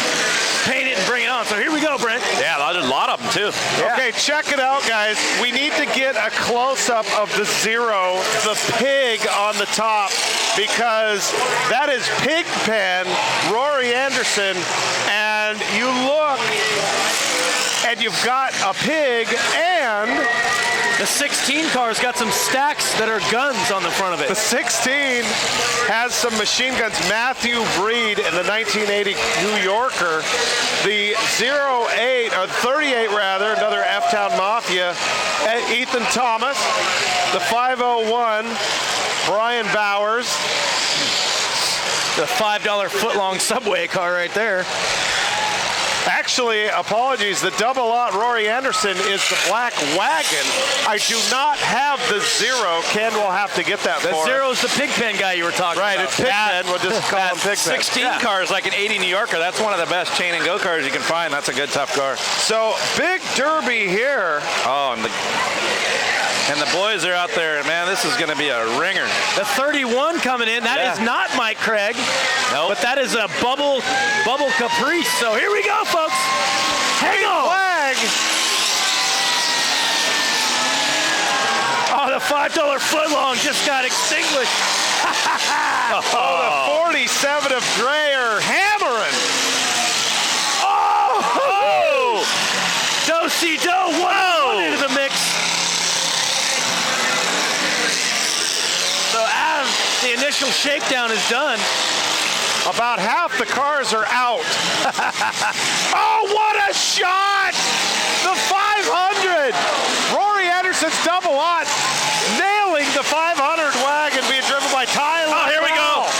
paint it, and bring it on. So here we go, Brent. Yeah, there's a lot of them, too. Yeah. Okay, check it out, guys. We need to get a close-up of the Zero, the pig on the top, because that is Pigpen, Rory Anderson, and you look, and you've got a pig, and the 16 car's got some stacks that are guns on the front of it. The 16 has some machine guns. Matthew Breed in the 1980 New Yorker. The 08, or 38 rather, another F-Town Mafia. Ethan Thomas. The 501, Brian Bowers. The $5 foot-long Subway car right there. Actually, apologies, the double-aught Rory Anderson is the black wagon. I do not have the Zero. Ken will have to get that the for us. The Zero's the Pigpen guy you were talking about. Right, it's Pigpen. We'll just call him Pigpen. 16 cars, like an 80 New Yorker. That's one of the best chain and go cars you can find. That's a good, tough car. So, big derby here. Oh, and the boys are out there. Man, this is going to be a ringer. The 31 coming in. That is not Mike Craig. Nope. But that is a bubble Caprice. So here we go, folks. Hang on. Flag. Oh, the $5 footlong just got extinguished. Oh, the 47 of Dreyer hammering. Oh! Do-si-do. One into the mix. So as the initial shakedown is done, about half the cars are out. Oh, what a shot! The 500! Rory Anderson's double-aught nailing the 500 wagon being driven by Tyler. Oh, here we go.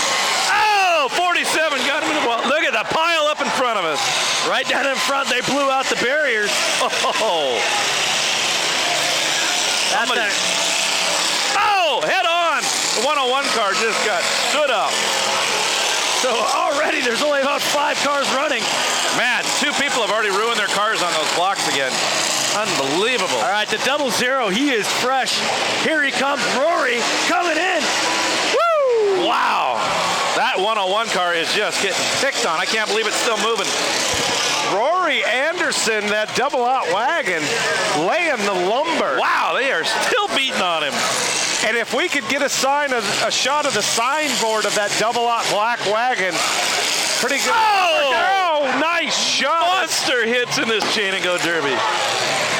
Oh, 47 got him in the wall. Look at the pile up in front of us. Right down in front, they blew out the barriers. Oh. Oh, head on. The 101 car just got stood up. So already there's only about 5 cars running. Man, 2 people have already ruined their cars on those blocks again. Unbelievable. All right, the 00, he is fresh. Here he comes, Rory coming in. Woo! Wow. That 101 car is just getting picked on. I can't believe it's still moving. Rory Anderson, that double-aught wagon, laying the lumber. Wow, they are still beating on him. And if we could get a shot of the signboard of that double-aught black wagon, pretty good. Oh, nice shot. Monster hits in this chain and go derby.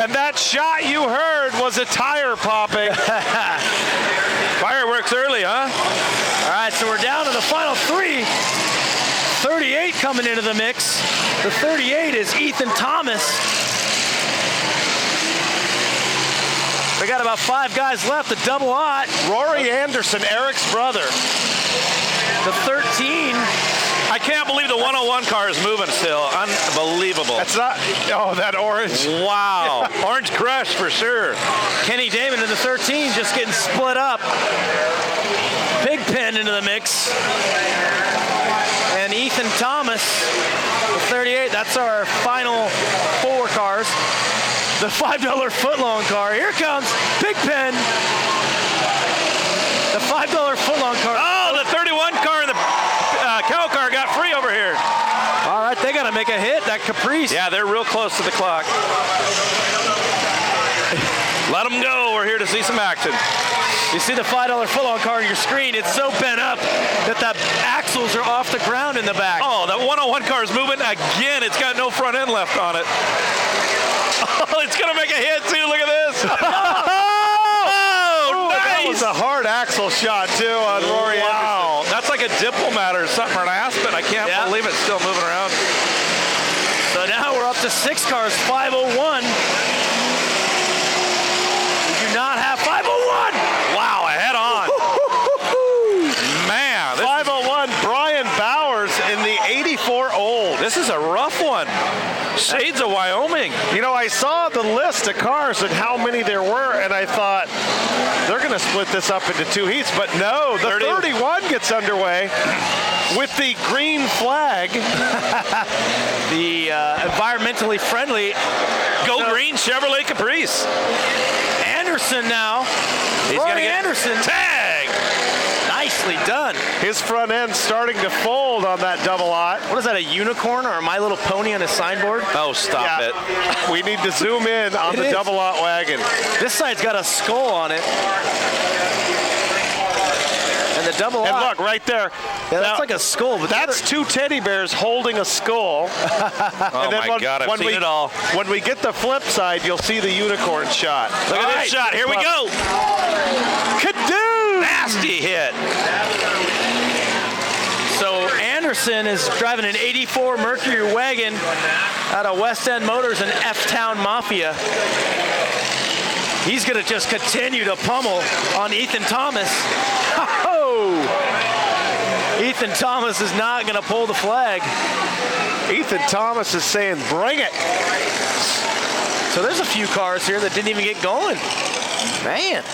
And that shot you heard was a tire popping. Fireworks early, huh? All right, so we're down to the final 3. 38 coming into the mix. The 38 is Ethan Thomas. We got about 5 guys left. The double-aught. Rory Anderson, Eric's brother. The 13. I can't believe the 101 car is moving still. Unbelievable. That's not, oh, that orange. Wow. Orange Crush for sure. Kenny Damon in the 13 just getting split up. Pigpen into the mix. And Ethan Thomas, the 38. That's our final 4 cars. The $5 footlong car. Here comes Pigpen. The $5 footlong car. Oh, the 31 car and the cow car got free over here. All right, they got to make a hit. That Caprice. Yeah, they're real close to the clock. Let them go. We're here to see some action. You see the $5 full-on car on your screen. It's so bent up that the axles are off the ground in the back. Oh, the 101 car is moving again. It's got no front end left on it. Oh, it's going to make a hit, too. Look at this. Oh, nice. That was a hard axle shot, too, on Rory Anderson. Wow. That's like a Diplomat or something, or an Aspen. I can't believe it's still moving around. So now we're up to 6 cars, 501. We do not have 501. Wow, a head on. Man, 501, Brian Bowers in the 84 old. This is a rough one. Shades of Wyoming. You know, I saw the list of cars and how many there were, and I thought they're going to split this up into 2 heats. But no, the 31 gets underway with the green flag. The environmentally friendly Go Green Chevrolet Caprice. Anderson now. He's going to get Anderson. Tag. Nicely done. His front end starting to fold on that double aught. What is that, a unicorn or a My Little Pony on a signboard? Oh, stop it. We need to zoom in on the double aught wagon. This side's got a skull on it. And the double aught. And look, right there. Yeah, that's like a skull. But that's 2 teddy bears holding a skull. Oh, my God, I've seen it all. When we get the flip side, you'll see the unicorn shot. Look at this shot. Here we go. Kadoo! Nasty hit. So Anderson is driving an 84 Mercury wagon out of West End Motors and F-Town Mafia. He's going to just continue to pummel on Ethan Thomas. Oh! Ethan Thomas is not going to pull the flag. Ethan Thomas is saying, bring it. So there's a few cars here that didn't even get going. Man.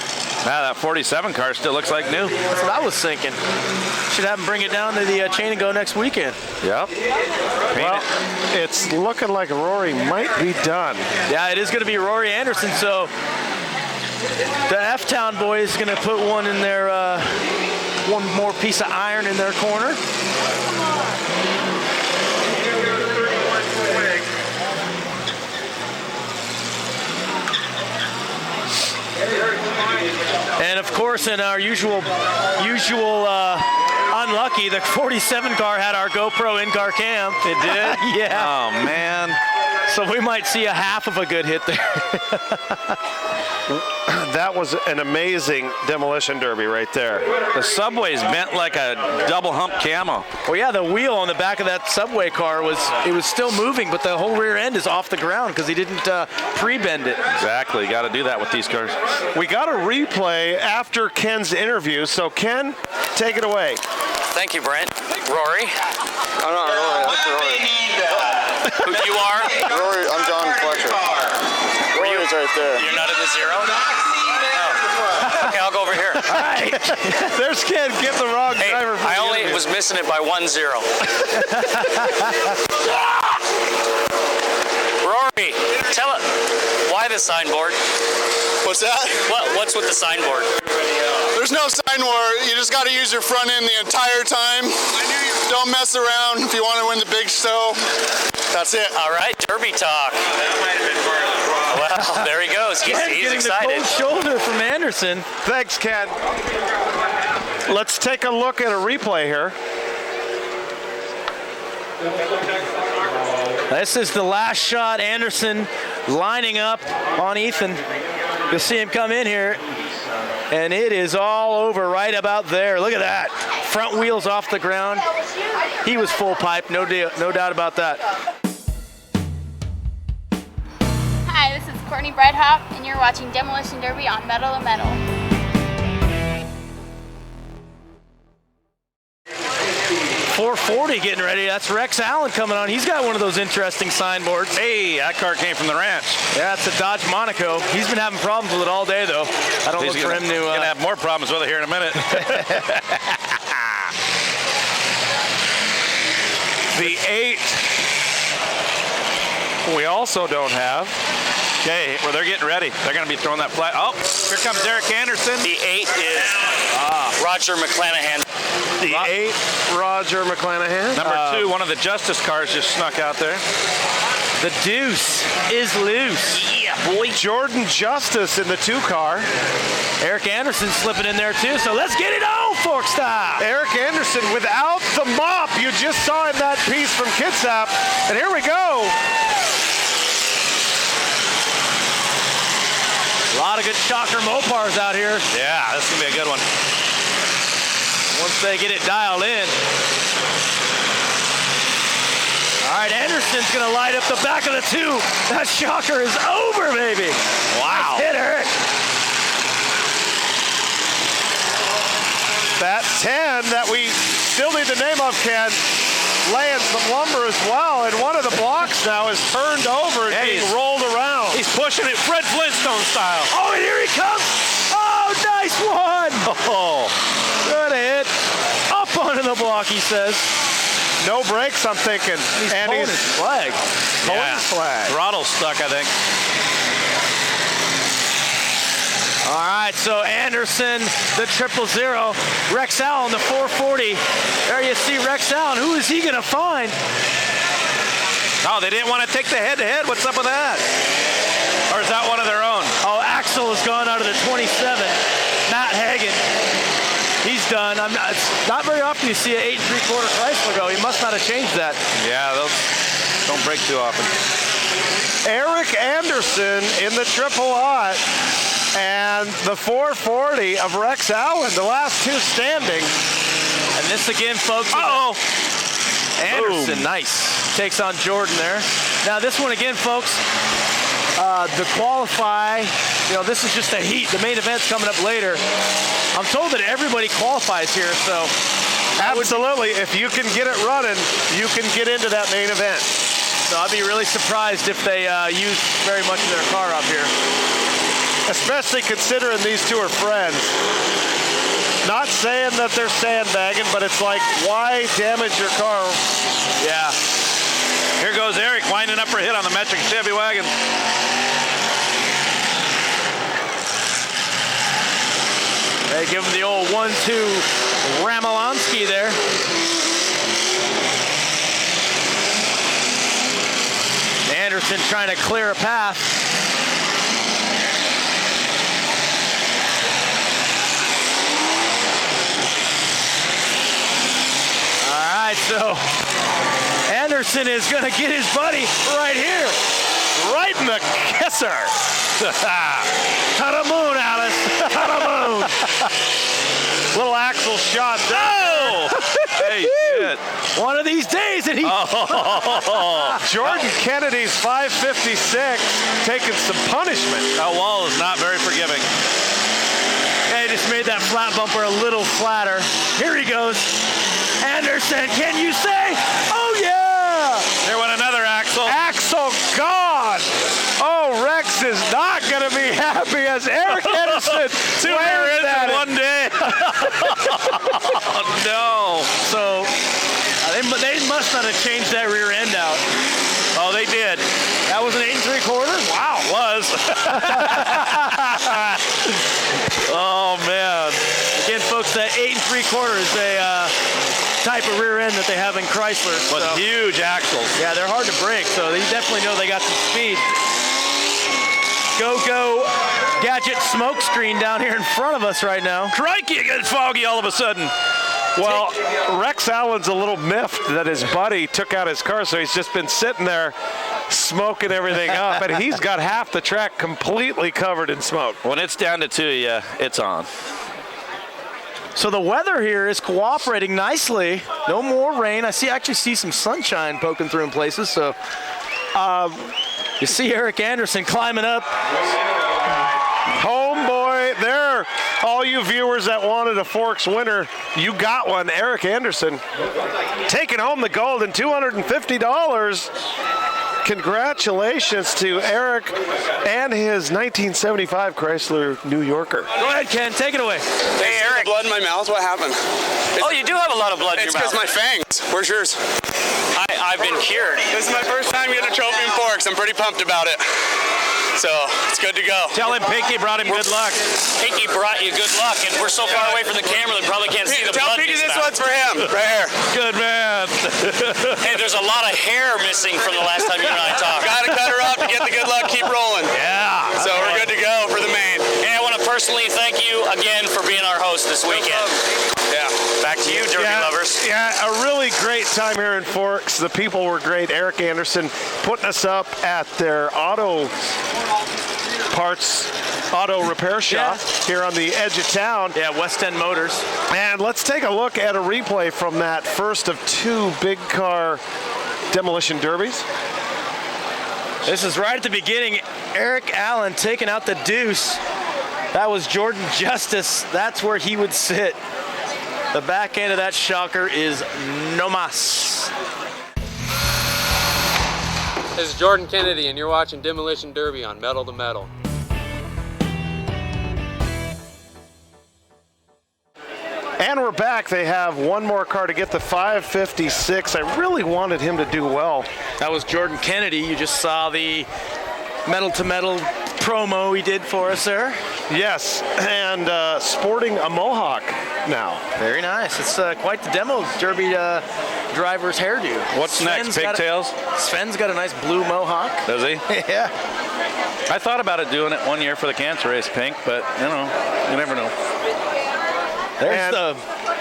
That 47 car still looks like new. That's what I was thinking. Should have him bring it down to the Chain and Go next weekend. Yep. Well, it's looking like Rory might be done. Yeah, it is going to be Rory Anderson. So the F-Town boy is going to put one in their, one more piece of iron in their corner. And of course, in our usual unlucky, the 47 car had our GoPro in-car cam. It did? Yeah. Oh, man. So we might see a half of a good hit there. That was an amazing demolition derby right there. The Subway's bent like a double hump camo. Well, yeah, the wheel on the back of that Subway car was still moving, but the whole rear end is off the ground because he didn't pre-bend it. Exactly. Got to do that with these cars. We got a replay after Ken's interview, so Ken, take it away. Thank you, Brent. Rory. I'm not Rory. That's Rory. Who you are? Rory, I'm John Fletcher. Rory's right there. You're not in the zero? Oh. Okay, I'll go over here. All right. There's Ken. Give the wrong driver. I only was missing it by 1-0. Rory, tell it. Why the signboard? What's that? What's with the signboard? There's no signboard. You just got to use your front end the entire time. Don't mess around if you want to win the big show. That's it. All right, Derby talk. Well, there he goes. He's excited. The cold shoulder from Anderson. Thanks, Ken. Let's take a look at a replay here. This is the last shot. Anderson lining up on Ethan. You'll see him come in here, and it is all over right about there. Look at that. Front wheels off the ground. He was full pipe, no doubt about that. Hi, this is Courtney Breadhop, and you're watching Demolition Derby on Metal to Metal. 440 getting ready. That's Rex Allen coming on. He's got one of those interesting signboards. Hey, that car came from the ranch. Yeah, it's a Dodge Monaco. He's been having problems with it all day, though. I don't look for him to... He's going to have more problems with it here in a minute. The 8 we also don't have. Okay, well, they're getting ready. They're going to be throwing that flag. Oh, here comes Derek Anderson. The 8 is Roger McClanahan. The 8, Roger McClanahan. Number 2, one of the Justice cars just snuck out there. The deuce is loose. Yeah. Yeah, boy. Jordan Justice in the 2 car. Eric Anderson slipping in there too, so let's get it on, Fork style. Eric Anderson without the mop. You just saw in that piece from Kitsap. And here we go. A lot of good shocker Mopars out here. Yeah, this is going to be a good one. Once they get it dialed in. All right, Anderson's going to light up the back of the 2. That shocker is over, baby. Wow. Nice hit, Eric. That 10 that we still need the name of, Ken, laying some lumber as well. And one of the blocks now is turned over and being rolled around. He's pushing it Fred Flintstone style. Oh, and here he comes. Oh, nice one. Oh, good hit. Up onto the block, he says. No brakes, I'm thinking. He's pulling his flag. Pulling his flag. Throttle's stuck, I think. All right, so Anderson, the 000, Rex Allen, the 440. There you see Rex Allen. Who is he going to find? Oh, they didn't want to take the head-to-head. What's up with that? Or is that one of their own? Oh, Axel has gone out of the 27. Matt Hagen. He's done. It's not very often you see an 8 3/4 Chrysler go. He must not have changed that. Yeah, those don't break too often. Eric Anderson in the triple aught and the 440 of Rex Allen, the last 2 standing. And this again, folks. Uh-oh. Anderson, nice. Takes on Jordan there. Now this one again, folks. The qualify, this is just a heat. The main event's coming up later. I'm told that everybody qualifies here, so. Absolutely. If you can get it running, you can get into that main event. So I'd be really surprised if they use very much of their car up here. Especially considering these 2 are friends. Not saying that they're sandbagging, but it's like, why damage your car? Yeah. Here goes Eric winding up for a hit on the Metric Chevy wagon. They give him the old 1-2 Ramalansky there. Anderson trying to clear a path. All right, so Anderson is going to get his buddy right here. Right in the kisser. To the moon, Alice. To the moon. Little Axel shot. Oh! Hey, shit. One of these days, and he. Jordan Kennedy's 556 taking some punishment. That wall is not very forgiving. They just made that flat bumper a little flatter. Here he goes. Anderson, can you say? Oh, yeah! There went another Axel. Axel gone. Oh, Rex is not going to be happy as Eric Anderson 2 rear ends in one day. Oh, no. So they must not have changed that rear end out. Oh, they did. That was an 8 3/4? Wow, it was. Oh, man. Again, folks, that 8 3/4 is a type of rear end that they have in Chrysler. With huge axles. Yeah, they're hard to break, so they definitely know they got some speed. Go Gadget smoke screen down here in front of us right now. Crikey, it gets foggy all of a sudden. Well, Rex Allen's a little miffed that his buddy took out his car, so he's just been sitting there smoking everything up, and he's got half the track completely covered in smoke. When it's down to 2, yeah, it's on. So the weather here is cooperating nicely. No more rain. I actually see some sunshine poking through in places. So you see Eric Anderson climbing up. Homeboy, there, all you viewers that wanted a Forks winner, you got one. Eric Anderson taking home the gold and $250. Congratulations to Eric and his 1975 Chrysler New Yorker. Go ahead, Ken. Take it away. Hey, Eric. Blood in my mouth. What happened? You do have a lot of blood in your mouth. It's because my fangs. Where's yours? I've been cured. This is my first time getting a trophy in Forks. I'm pretty pumped about it. So it's good to go. Tell him Pinky brought him good luck. Pinky brought you good luck, and we're so far away from the camera they probably can't see the Tell blood. Pinky this one's for him. Right here. Good man. Hey, there's a lot of hair missing from the last time you and I talked. Gotta cut her up. to get the good luck, keep rolling. Yeah. So we're good to go for the main. And I want to personally thank you again for being our host this weekend. Yeah. Back to you, Derby lovers. Yeah, a really great time here in Forks. The people were great. Eric Anderson putting us up at their auto repair shop here on the edge of town. Yeah, West End Motors. And let's take a look at a replay from that first of two big car demolition derbies. This is right at the beginning. Eric Allen taking out the deuce. That was Jordan Justice. That's where he would sit. The back end of that shocker is no mas. This is Jordan Kennedy, and you're watching Demolition Derby on Metal to Metal. And we're back. They have one more car to get the 556. I really wanted him to do well. That was Jordan Kennedy. You just saw the Metal to Metal promo he did for us there. Yes, and sporting a mohawk now. Very nice. It's quite the demo derby driver's hairdo. What's next, pigtails? Sven's got a nice blue mohawk. Does he? Yeah. I thought about it doing it one year for the cancer race pink, but you never know. There's the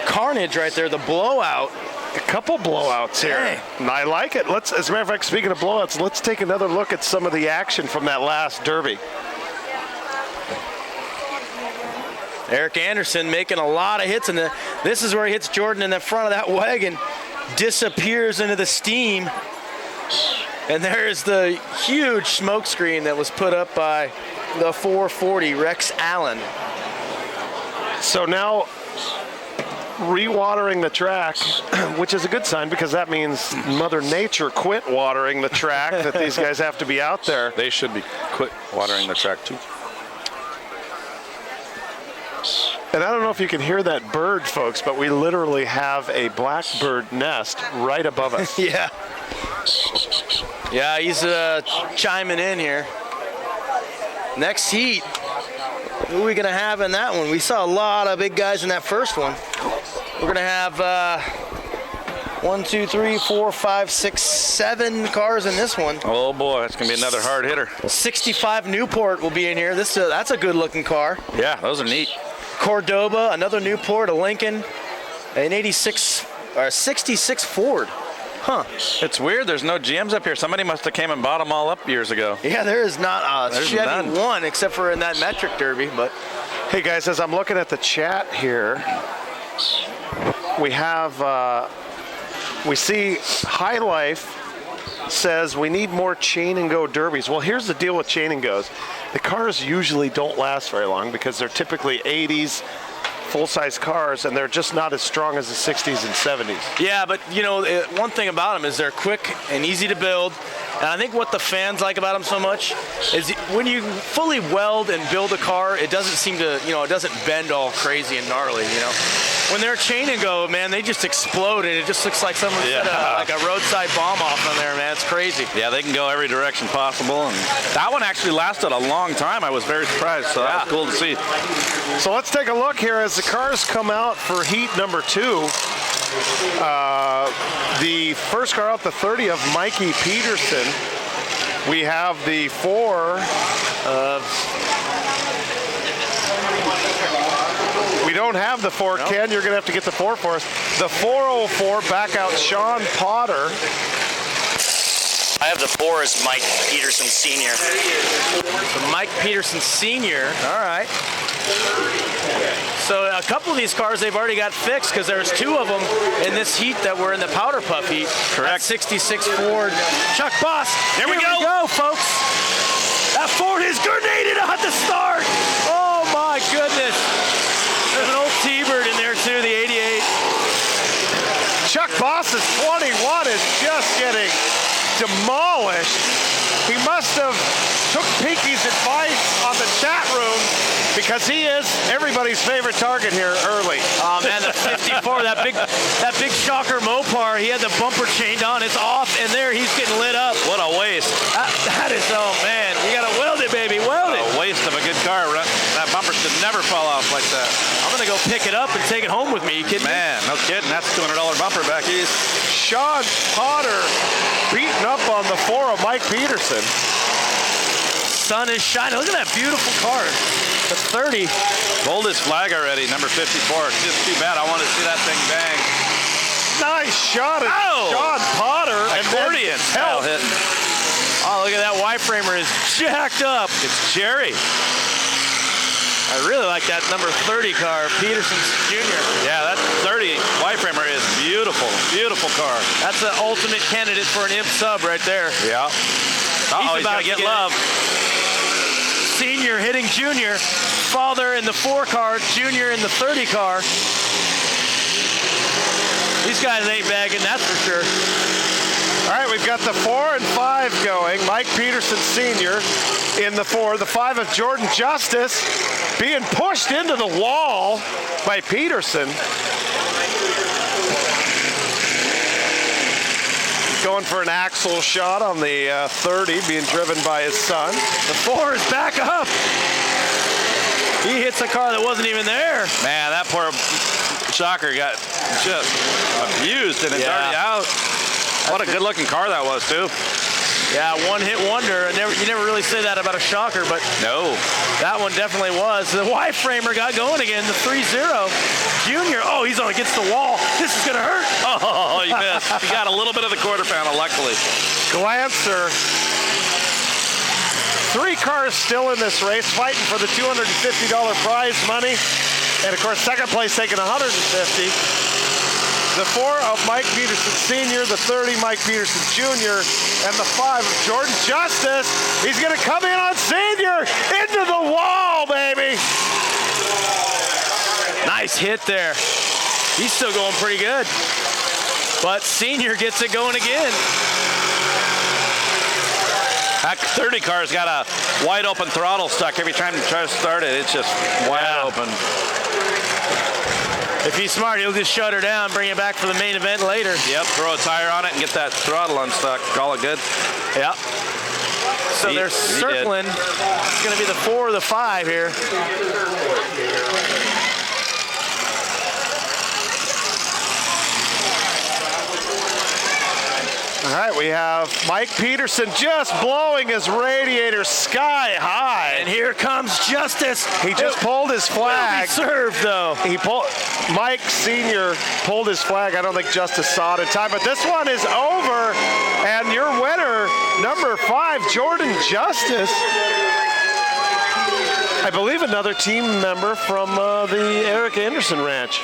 carnage right there, the blowout. A couple blowouts here. Hey. And I like it. As a matter of fact, speaking of blowouts, let's take another look at some of the action from that last derby. Eric Anderson making a lot of hits, and this is where he hits Jordan in the front of that wagon, disappears into the steam, and there's the huge smoke screen that was put up by the 440 Rex Allen. So now rewatering the track, which is a good sign because that means Mother Nature quit watering the track that these guys have to be out there. They should be quit watering the track too. And I don't know if you can hear that bird, folks, but we literally have a blackbird nest right above us. Yeah. Yeah, he's chiming in here. Next heat. Who are we going to have in that one? We saw a lot of big guys in that first one. We're going to have 1, 2, 3, 4, 5, 6, 7 cars in this one. Oh boy, it's going to be another hard hitter. 65 Newport will be in here. That's a good looking car. Yeah, those are neat. Cordoba, another Newport, a Lincoln, an 66 Ford. Huh. It's weird. There's no GMs up here. Somebody must have came and bought them all up years ago. Yeah, there is not a There's Chevy none. one except for in that metric derby. But hey guys, as I'm looking at the chat here, we have we see High Life says we need more chain and go derbies. Well, here's the deal with chain and goes. The cars usually don't last very long because they're typically 80s full-size cars, and they're just not as strong as the 60s and 70s. yeah, but one thing about them is they're quick and easy to build. And I think what the fans like about them so much is when you fully weld and build a car, it doesn't seem to, it doesn't bend all crazy and gnarly, When they're chain and go, man, they just explode, and it just looks like someone set like a roadside bomb off on there, man. It's crazy. Yeah, they can go every direction possible, and that one actually lasted a long time. I was very surprised, so that was cool to see. So let's take a look here as the cars come out for heat number 2. The first car out, the 30 of Mikey Peterson. We have the 4 of... We don't have the 4, nope. Ken, you're going to have to get the 4 for us. The 404 back out Sean Potter. I have the 4 as Mike Peterson Sr. So Mike Peterson Sr., all right. So a couple of these cars they've already got fixed because there's 2 of them in this heat that were in the powder puff heat. Correct. That 66 Ford Chuck Boss. Here we go, folks. That Ford is grenaded at the start. Oh my goodness. There's an old T-Bird in there too, the 88. Chuck Boss's 21 is just getting demolished. He must have took Pinky's advice on the chat room because he is everybody's favorite target here early. Oh man, the 54, that big shocker Mopar, he had the bumper chained on. It's off, and there he's getting lit up. What a waste. That is, oh man, you gotta weld it, baby, weld it. A waste of a good car. That bumper should never fall off like that. I'm gonna go pick it up and take it home with me. You kidding me? Man, no kidding. That's a $200 bumper back east. Sean Potter beating up on the 4 of Mike Peterson. sun is shining. Look at that beautiful car. The 30. Rolled his flag already, number 54. Just too bad. I want to see that thing bang. Nice shot at Sean Potter. Accordion style hitting. Oh, look at that Y-framer is jacked up. It's Jerry. I really like that number 30 car, Peterson Jr. Yeah, that 30 Y-framer is beautiful. Beautiful car. That's the ultimate candidate for an imp sub right there. Yeah. He's about to get love. Senior hitting Junior. Father in the 4 car, Junior in the 30 car. These guys ain't bagging, that's for sure. All right, we've got the 4 and 5 going. Mike Peterson Sr. in the 4. The 5 of Jordan Justice being pushed into the wall by Peterson. Going for an axle shot on the 30, being driven by his son. The 4 is back up. He hits a car that wasn't even there. Man, that poor shocker got just abused and it's already out. What a good-looking car that was, too. Yeah, one-hit wonder. You never really say that about a shocker, but no, that one definitely was. The Y-framer got going again, the 3-0. Junior, oh, he's on against the wall. This is going to hurt. Oh, he missed. He got a little bit of the quarter panel, luckily. Glancer. 3 cars still in this race, fighting for the $250 prize money. And, of course, second place taking $150. The 4 of Mike Peterson Sr., the 30 Mike Peterson Jr., and the 5 of Jordan Justice. He's going to come in on Senior into the wall, baby. Nice hit there. He's still going pretty good. But Senior gets it going again. That 30 car's got a wide open throttle stuck. Every time you try to start it, it's just wide open. If he's smart, he'll just shut her down, bring it back for the main event later. Yep, throw a tire on it and get that throttle unstuck. Call it good. Yep. So they're circling. It's going to be the 4 or the 5 here. All right, we have Mike Peterson just blowing his radiator sky high. And here comes Justice. He just pulled his flag. Served, though. Mike Sr. pulled his flag. I don't think Justice saw it in time, but this one is over. And your winner, number 5, Jordan Justice. I believe another team member from the Eric Anderson Ranch.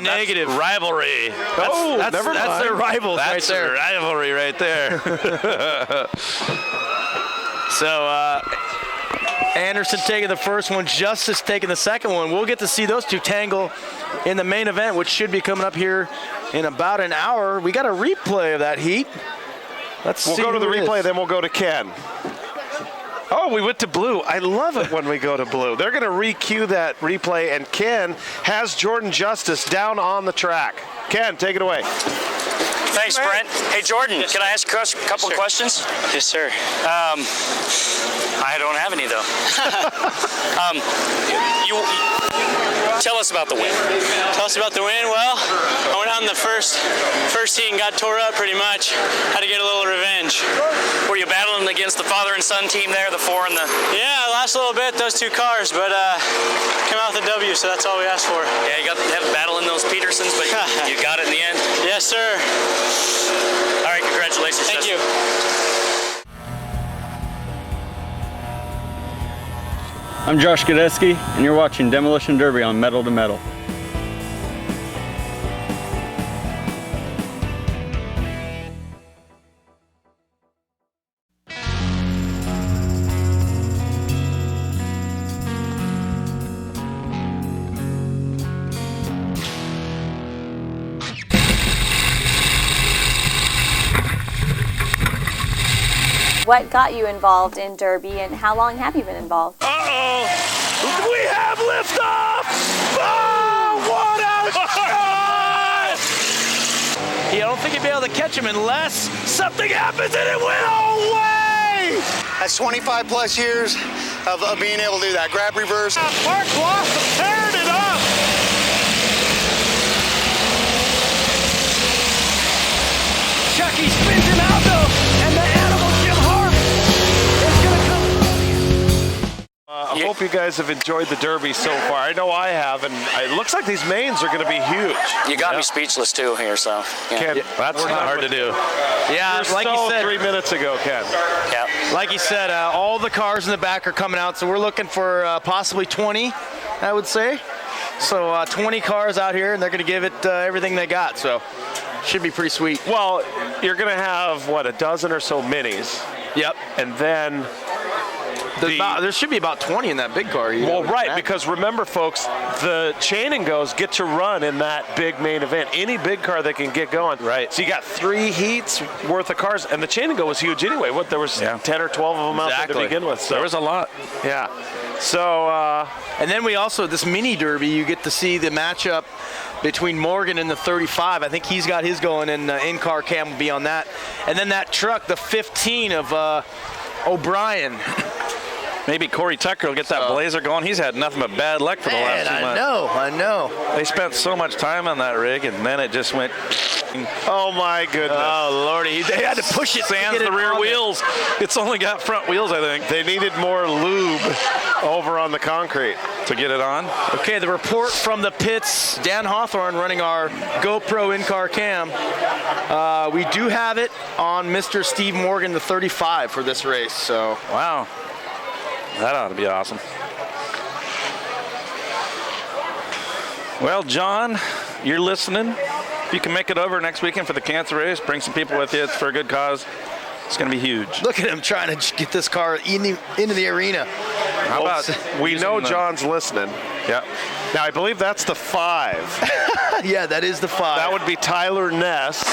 Negative. That's rivalry. Never mind. That's their rivals right there. That's rivalry right there. So Anderson taking the first one, Justice taking the second one. We'll get to see those two tangle in the main event, which should be coming up here in about an hour. We got a replay of that heat. We'll go to the replay, then we'll go to Ken. Oh, we went to blue. I love it when we go to blue. They're going to re-cue that replay, and Ken has Jordan Justice down on the track. Ken, take it away. Thanks, Brent. Hey, Jordan, can I ask a couple of questions? Yes, sir. I don't have any, though. You tell us about the win. Tell us about the win. Well, I went out in the first heat and got tore up pretty much. Had to get a little revenge. Were you battling against the father and son team there, the 4 and the... Yeah, last little bit, those 2 cars, but came out with a W, so that's all we asked for. Yeah, you got to have a battle in those Petersons, but you got it in the end. Yes, sir. All right, congratulations. Thank you. I'm Josh Godeski, and you're watching Demolition Derby on Metal to Metal. What got you involved in Derby, and how long have you been involved? Uh-oh! We have liftoff! Oh, what a shot! I don't think you'll be able to catch him unless something happens and it went away! That's 25 plus years of being able to do that. Grab reverse. Mark Blossom tearing it up! Chucky spins him out though, and the animal Jim Harp is gonna come. hope you guys have enjoyed the Derby so far. I know I have, and it looks like these mains are going to be huge. You got me speechless too here, so. Yeah. Ken, That's not hard to do. Yeah, You're like you stalled said, 3 minutes ago, Ken. Yeah. like you said, all the cars in the back are coming out, so we're looking for possibly 20, I would say. So 20 cars out here, and they're going to give it everything they got. So should be pretty sweet. Well, you're going to have, what, a dozen or so minis? Yep. And then there should be about 20 in that big car. Well, right, because remember, folks, the chain and goes get to run in that big main event. Any big car that can get going. Right. So you got 3 heats worth of cars, and the chain and go was huge anyway. What, there was 10 or 12 of them out there to begin with. So. There was a lot. Yeah. So, and then we also, this mini Derby, you get to see the matchup between Morgan and the 35. I think he's got his going, and in-car cam will be on that. And then that truck, the 15 of O'Brien. Maybe Corey Tucker will get that Blazer going. He's had nothing but bad luck for the last 2 months. I know. They spent so much time on that rig, and then it just went. Oh my goodness. Oh Lordy, they had to push it. Sans the rear wheels. It's only got front wheels, I think. They needed more lube over on the concrete to get it on. Okay, the report from the pits. Dan Hawthorne running our GoPro in-car cam. We do have it on Mr. Steve Morgan, the 35, for this race. So wow. That ought to be awesome. Well, John, you're listening. If you can make it over next weekend for the cancer race, bring some people with you. It's for a good cause. It's going to be huge. Look at him trying to get this car into the arena. How about we know John's listening. Yeah. Now, I believe that's the 5. Yeah, that is the 5. That would be Tyler Ness.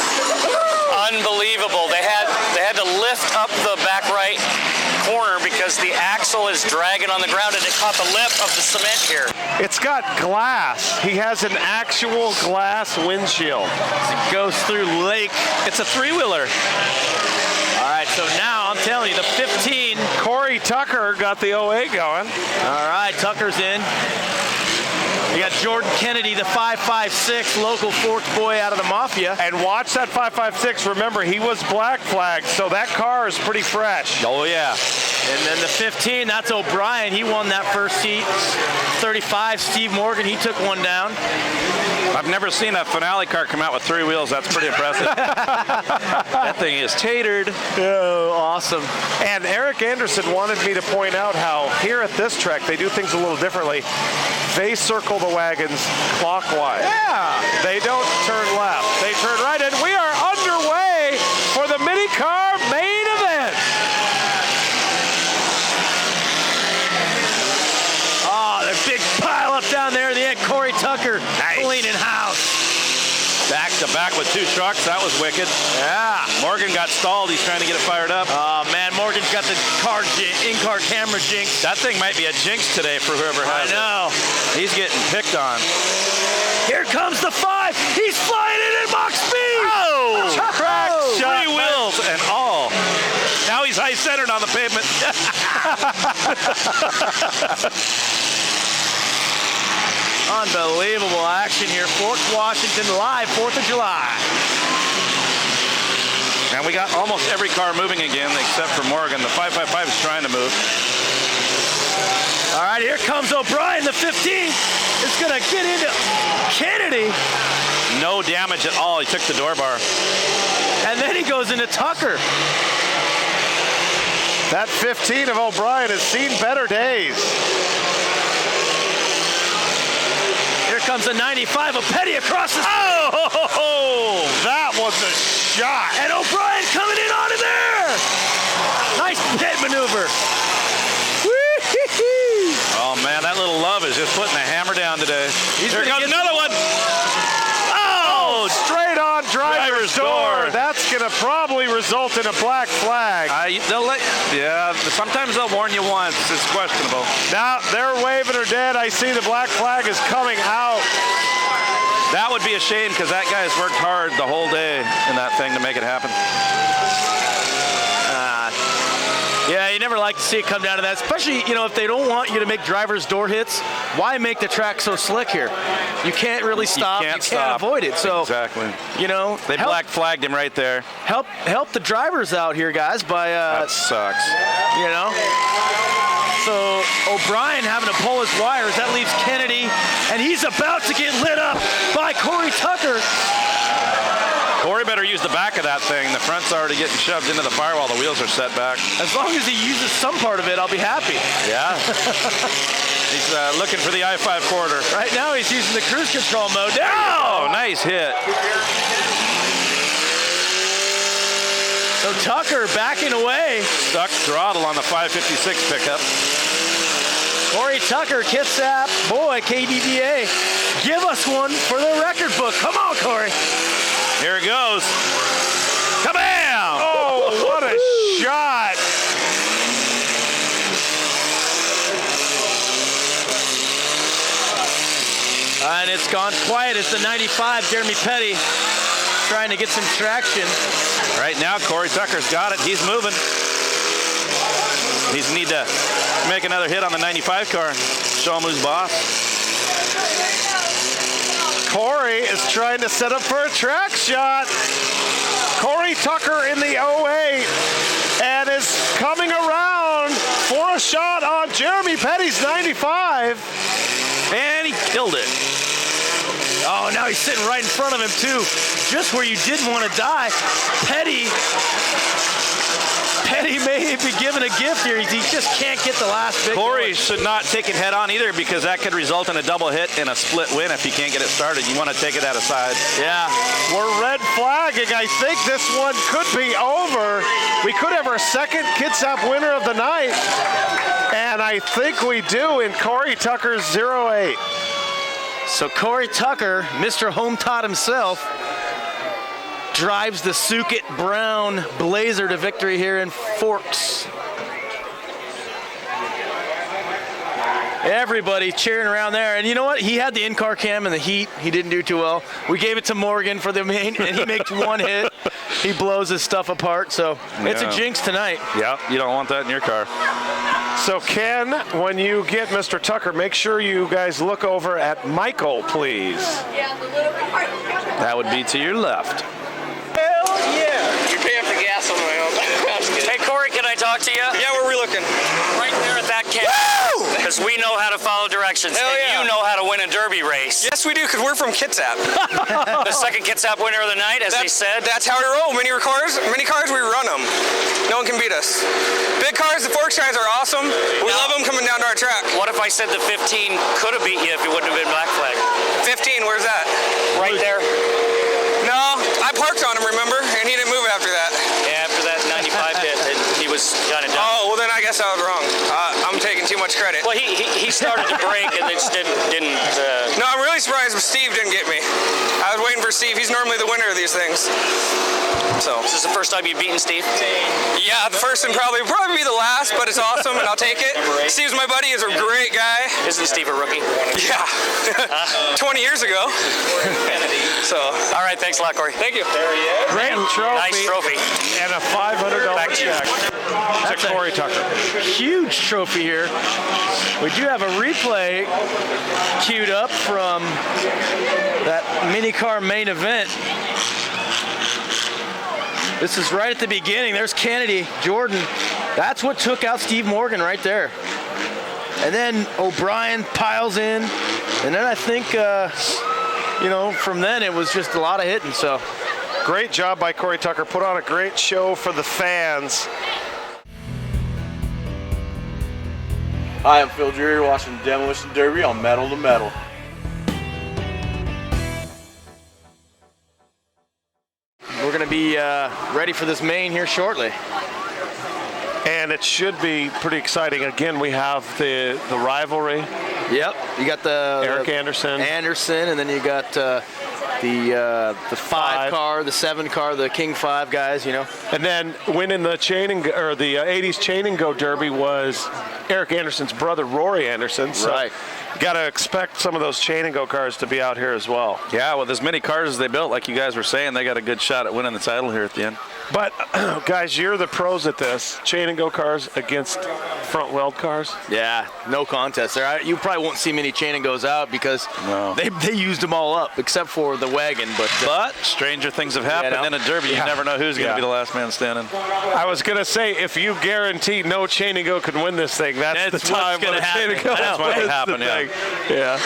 Unbelievable. They had to lift up the back right corner because the axle is dragging on the ground and it caught the lip of the cement here. It's got glass. He has an actual glass windshield. It goes through lake. It's a 3-wheeler. All right, so now I'm telling you, the 15. Corey Tucker got the OA going. All right, Tucker's in. We got Jordan Kennedy, the 556, local Forks boy out of the Mafia. And watch that 556. Remember, he was black flagged, so that car is pretty fresh. Oh, yeah. And then the 15, that's O'Brien. He won that first heat. 35, Steve Morgan, he took one down. I've never seen a finale car come out with 3 wheels. That's pretty impressive. That thing is tatered. Oh, awesome. And Eric Anderson wanted me to point out how here at this track, they do things a little differently. They circle the wagons clockwise. Yeah. They don't turn left. They turn right. And we are underway for the mini car main event. Oh, the big pile up down there at the end. Corey Tucker cleaning house. Back to back with 2 trucks. That was wicked. Yeah. Morgan got stalled. He's trying to get it fired up. Oh, man, Morgan's got the in-car camera jinx. That thing might be a jinx today for whoever has it. I know. He's getting picked on. Here comes the 5. He's flying in at Mach speed. Oh! Crack shot. 3 wheels and all. Now he's high-centered on the pavement. Unbelievable action here. Forks, Washington, live 4th of July. And we got almost every car moving again except for Morgan. The 555 is trying to move. All right, here comes O'Brien, the 15. It's going to get into Kennedy. No damage at all. He took the door bar. And then he goes into Tucker. That 15 of O'Brien has seen better days. Here comes the 95 of Petty across the... Oh! That was a shot. And O'Brien coming in onto there. Nice pit maneuver. Oh, man, that little love is just putting the hammer down today. Here comes another one. Oh, straight on driver's door. That's going to probably result in a black flag. Sometimes they'll warn you once. It's questionable. Now, they're waving her dead. I see the black flag is coming out. That would be a shame because that guy has worked hard the whole day in that thing to make it happen. Yeah, you never like to see it come down to that, especially, if they don't want you to make driver's door hits, why make the track so slick here? You can't really stop. You can't avoid it. So, exactly. They black flagged him right there. Help the drivers out here, guys, by that sucks. So O'Brien having to pull his wires. That leaves Kennedy, and he's about to get lit up by Corey Tucker. Corey better use the back of that thing. The front's already getting shoved into the firewall. The wheels are set back. As long as he uses some part of it, I'll be happy. Yeah. He's looking for the I-5 corridor. Right now he's using the cruise control mode. Oh, nice hit. So Tucker backing away. Stuck throttle on the 556 pickup. Corey Tucker, Kitsap, boy, KDVA. Give us one for the record book. Come on, Corey. Here it goes. Kabam! Oh, what a shot. And it's gone quiet as the 95, Jeremy Petty, trying to get some traction. Right now, Corey Tucker's got it. He's moving. He's need to make another hit on the 95 car and show him who's boss. Corey is trying to set up for a track shot. Corey Tucker in the 08 and is coming around for a shot on Jeremy Petty's 95. And he killed it. Oh, now he's sitting right in front of him, too. Just where you didn't want to die. Petty may be given a gift here. He just can't get the last big Corey one. should not take it head on either, because that could result in a double hit and a split win if he can't get it started. You want to take it at a side. Yeah. We're red flagging. I think this one could be over. We could have our second Kitsap winner of the night. And I think we do in Corey Tucker's 08. So Corey Tucker, Mr. Home Taught himself, drives the Sukit Brown Blazer to victory here in Forks. Everybody cheering around there. And you know what? He had the in-car cam in the heat. He didn't do too well. We gave it to Morgan for the main, and he makes one hit. He blows his stuff apart. So it's a jinx tonight. Yeah, you don't want that in your car. So Ken, when you get Mr. Tucker, make sure you guys look over at Michael, please. That would be to your left. Hell yeah! You're paying for gas on my own. Hey, Corey, can I talk to you? Yeah, where are we looking? Right there at that camp. Because we know how to follow directions, Hell and yeah. you know how to win a derby race. Yes, we do, because we're from Kitsap. The second Kitsap winner of the night, as they said. That's how we roll. Mini cars, we run them. No one can beat us. Big cars, the Forks guys are awesome. We love them coming down to our track. What if I said the 15 could have beat you if it wouldn't have been Black Flag? 15, where's that? Right there. No, I parked on him, remember? And he didn't move after that. Yeah, after that 95 hit, he was kind of done. Oh, well then I guess I was wrong. I'm taking too much credit. Well, he started to break and then just didn't. No, I'm really surprised Steve didn't get me. I was waiting for Steve. He's normally the winner of these things. So. Is this the first time you've beaten Steve? Yeah, the first and probably be the last, but it's awesome and I'll take it. Steve's my buddy. He's a great guy. Isn't Steve a rookie? Yeah. 20 years ago. So. All right, thanks a lot, Corey. Thank you. Great trophy. Nice trophy. And a $500 check. That's Corey Tucker. Huge trophy here. We do have a replay queued up from that mini car main event. This is right at the beginning. There's Kennedy, Jordan. That's what took out Steve Morgan right there. And then O'Brien piles in. And then I think, from then it was just a lot of hitting. So great job by Corey Tucker. Put on a great show for the fans. Hi, I'm Phil Drury, watching Demolition Derby on Metal to Metal. we're going to be ready for this main here shortly. And it should be pretty exciting. Again, we have the rivalry. Yep, you got the Eric Anderson, and then you got the 5 car, the 7 car, the King 5 guys, And then winning the the 80s Chain and Go Derby was Eric Anderson's brother, Rory Anderson. So right. Got to expect some of those Chain and Go cars to be out here as well. Yeah, with as many cars as they built, like you guys were saying, they got a good shot at winning the title here at the end. But, guys, you're the pros at this. Chain and Go cars against front weld cars. Yeah, no contest there. You probably won't see many Chain and Goes out because they used them all up, except for the wagon, but stranger things have happened in a Derby. You never know who's going to be the last man standing. I was going to say, if you guarantee no chain and go can win this thing, that's the time when chain and go. That's what happened. Yeah.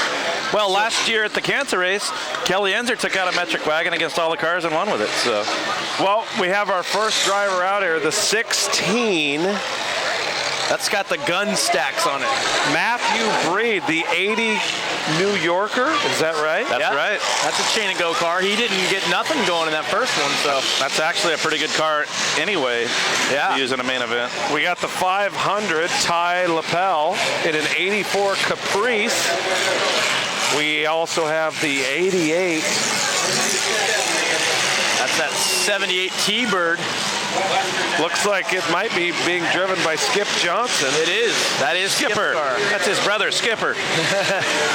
Well, last year at the Kansas race, Kelly Enzer took out a metric wagon against all the cars and won with it. So, well, we have our first driver out here, the 16. That's got the gun stacks on it. Matthew Breed, the 80 New Yorker. Is that right? That's right. That's a chain and go car. He didn't get nothing going in that first one, so that's actually a pretty good car anyway. Yeah. To use in a main event. We got the 500 Ty Lapel in an 84 Caprice. We also have the 88. That's that 78 T-Bird. Looks like it might be being driven by Skip Johnson. It is. That is Skipper. That's his brother, Skipper.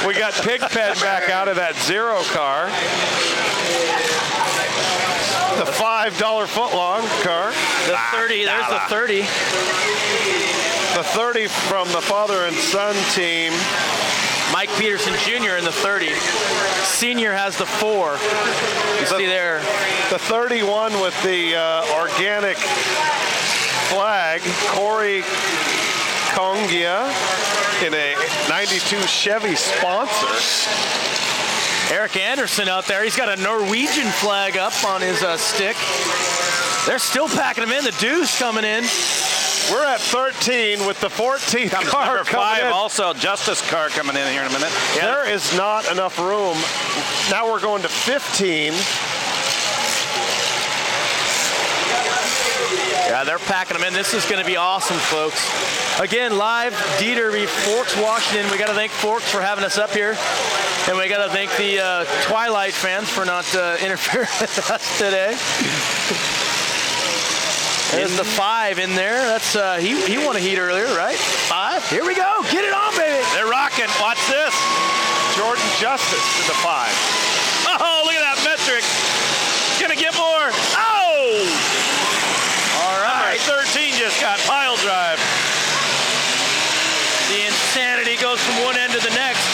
We got Pigpen back out of that Zero car. The $5 footlong car. The 30. There's the 30. The 30 from the father and son team. Mike Peterson Jr. in the 30. Senior has the 4. You see there. The 31 with the organic flag, Corey Kongia in a 92 Chevy Sponsor. Eric Anderson out there. He's got a Norwegian flag up on his stick. They're still packing him in. The Deuce coming in. We're at 13 with the 14th car number 5, also Justice car coming in here in a minute. Yeah. There is not enough room. Now we're going to 15. Yeah, they're packing them in. This is going to be awesome, folks. Again, live D-Derby, Forks, Washington. We got to thank Forks for having us up here. And we got to thank the Twilight fans for not interfering with us today. There's the 5 in there. That's he won a heat earlier, right? 5. Here we go. Get it on, baby. They're rocking. Watch this. Jordan Justice in the 5. Oh, look at that metric. Gonna get more. Oh! All right. Number 13 just got pile drive. The insanity goes from one end to the next.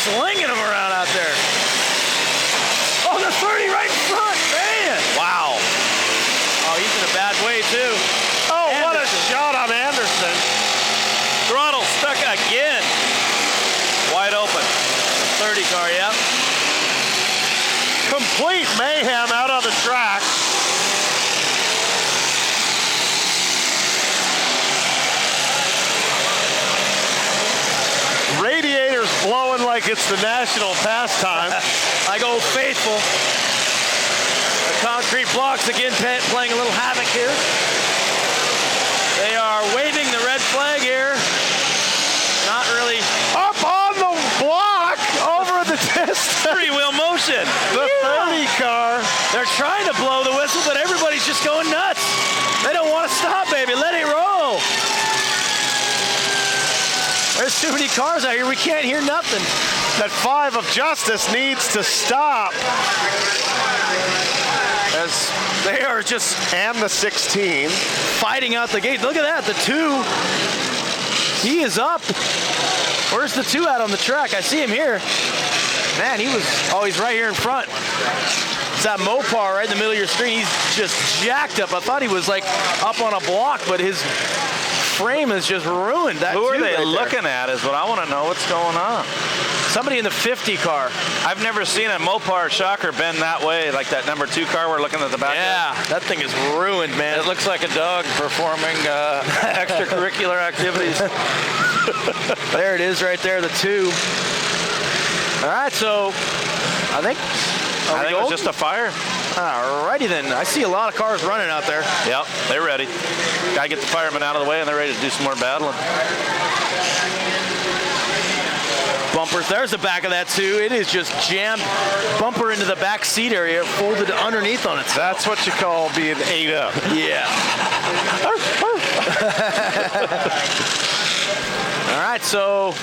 Slinging them around out there. Oh, the 30 right in front, man. Wow. Oh, he's in a bad way, too. Oh, Anderson. What a shot on Anderson. Throttle stuck again. Wide open. 30 car, yep. Complete mayhem out on the track. Radiators blowing like it's the national pastime. Like Old Faithful. The concrete blocks again playing a little havoc here. They are waving the red flag here. Not really up on the block over the distance. Three-wheel motion. The 30 car. They're trying to blow the whistle, but everybody's just going nuts. They don't want to stop, baby. Let it roll. There's too many cars out here. We can't hear nothing. That 5 of Justice needs to stop. As they are just... And the 16. Fighting out the gate. Look at that. The 2. He is up. Where's the 2 at on the track? I see him here. Man, he was... Oh, he's right here in front. It's that Mopar right in the middle of your screen. He's just jacked up. I thought he was like up on a block, but his frame is just ruined. That Who are too they right looking at is what I want to know. What's going on? Somebody in the 50 car. I've never seen a Mopar shocker bend that way, like that number 2 car we're looking at the back Yeah, of. That thing is ruined, man. It looks like a dog performing extracurricular activities. There it is right there, the 2. All right, so I think it was just a fire. All righty then. I see a lot of cars running out there. Yep, they're ready. Got to get the firemen out of the way, and they're ready to do some more battling. Bumpers. There's the back of that, too. It is just jammed. Bumper into the back seat area, folded underneath on it. That's what you call being ate up. Yeah. All right, so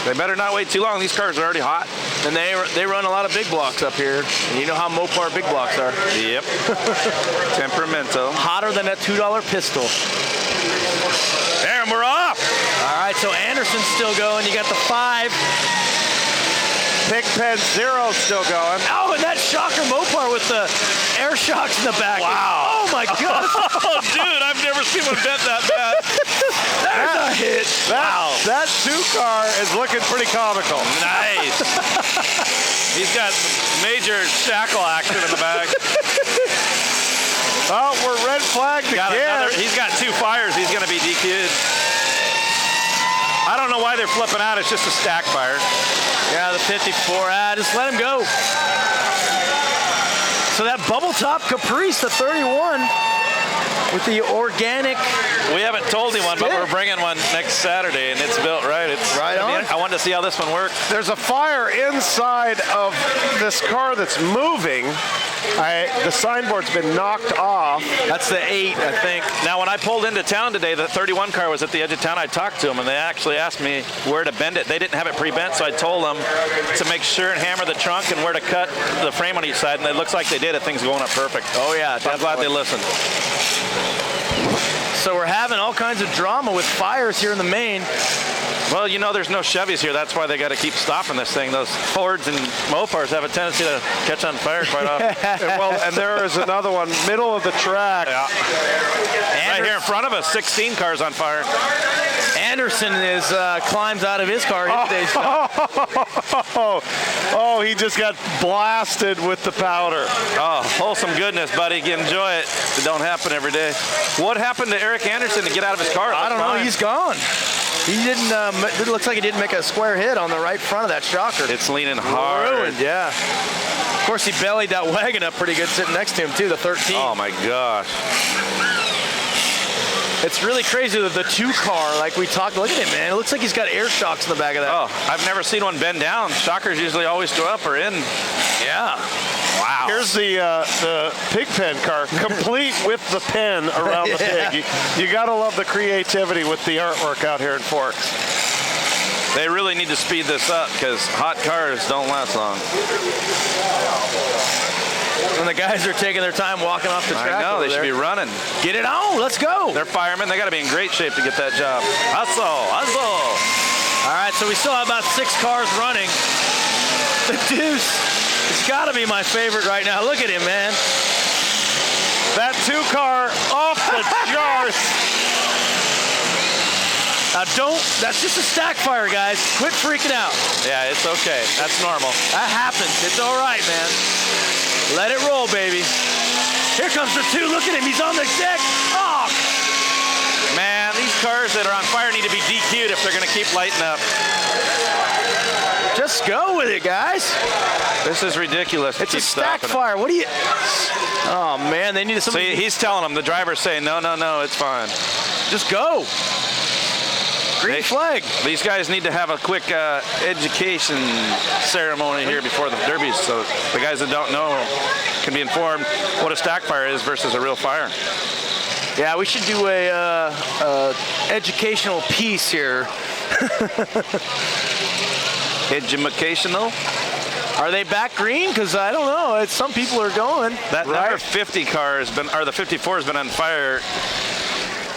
they better not wait too long. These cars are already hot. And they run a lot of big blocks up here. And you know how Mopar big blocks are. Yep. Temperamento. Hotter than that $2 pistol. There, and we're off. All right, right, so Anderson's still going. You got the 5. Pigpen 0 still going. Oh, and that Shocker Mopar with the air shocks in the back. Wow. Oh, my God. Oh, dude, I've never seen one bent that bad. There's a hit. Wow. That 2 car is looking pretty comical. Nice. He's got major shackle action in the back. Oh, we're red flagged again. He's got 2 fires. He's going to be DQ'd. I don't know why they're flipping out. It's just a stack fire. Yeah, the 54. Just let him go. So that bubble top Caprice, the 31, with the organic. We haven't told anyone, but we're bringing one next Saturday, and it's built right. It's right on. I wanted to see how this one works. There's a fire inside of this car that's moving. The signboard's been knocked off. That's the 8, I think. Now, when I pulled into town today, the 31 car was at the edge of town. I talked to them, and they actually asked me where to bend it. They didn't have it pre-bent, so I told them to make sure and hammer the trunk and where to cut the frame on each side, and it looks like they did it. Things going up perfect. Oh, yeah. I'm glad they listened. So we're having all kinds of drama with fires here in the main. Well, you know, there's no Chevys here. That's why they got to keep stopping this thing. Those Fords and Mopars have a tendency to catch on fire quite often. And there is another one, middle of the track. Yeah. Right here in front of us, 16 cars on fire. Anderson is climbs out of his car. Oh, he just got blasted with the powder. Oh, wholesome goodness, buddy. Enjoy it. It don't happen every day. What happened to Eric Anderson to get out of his car? I don't know. He's gone. He didn't. It looks like he didn't make a square hit on the right front of that shocker. It's leaning hard. Ruined, yeah. Of course, he bellied that wagon up pretty good sitting next to him too. The 13. Oh my gosh. It's really crazy that the 2 car, like we talked. Look at him, man. It looks like he's got air shocks in the back of that. Oh, I've never seen one bend down. Shockers usually always go up or in. Yeah. Wow. Here's the Pigpen car, complete with the pen around the pig. You gotta love the creativity with the artwork out here in Forks. They really need to speed this up because hot cars don't last long. And the guys are taking their time walking off the track. I know, they should be running. Get it on, let's go. They're firemen. They got to be in great shape to get that job. Hustle, hustle. All right, so we still have about 6 cars running. The Deuce, it's got to be my favorite right now. Look at him, man. That 2 car off the jars. Now that's just a stack fire, guys. Quit freaking out. Yeah, it's okay. That's normal. That happens. It's all right, man. Let it roll, baby. Here comes the 2. Look at him. He's on the deck. Oh. Man, these cars that are on fire need to be DQ'd if they're going to keep lighting up. Just go with it, guys. This is ridiculous. It's a stack fire. What do you... Oh, man, they need to... See, he's telling them. The driver's saying, no, it's fine. Just go. Green flag. These guys need to have a quick education ceremony here before the derbies, so the guys that don't know can be informed what a stack fire is versus a real fire. Yeah, we should do a educational piece here. Educational? Are they back green? Because I don't know. Some people are going. That number 50 car has been, or the 54 has been on fire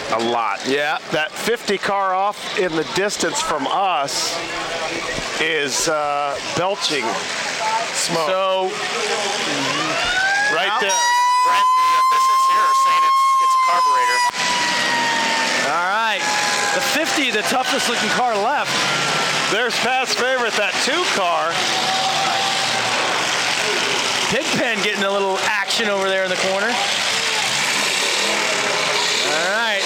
a lot. Yeah, that 50 car off in the distance from us is belching smoke. So, right there. This is here saying it's a carburetor. All right. The 50, the toughest looking car left. There's Pat's favorite, that 2 car. Pigpen getting a little action over there in the corner. All right.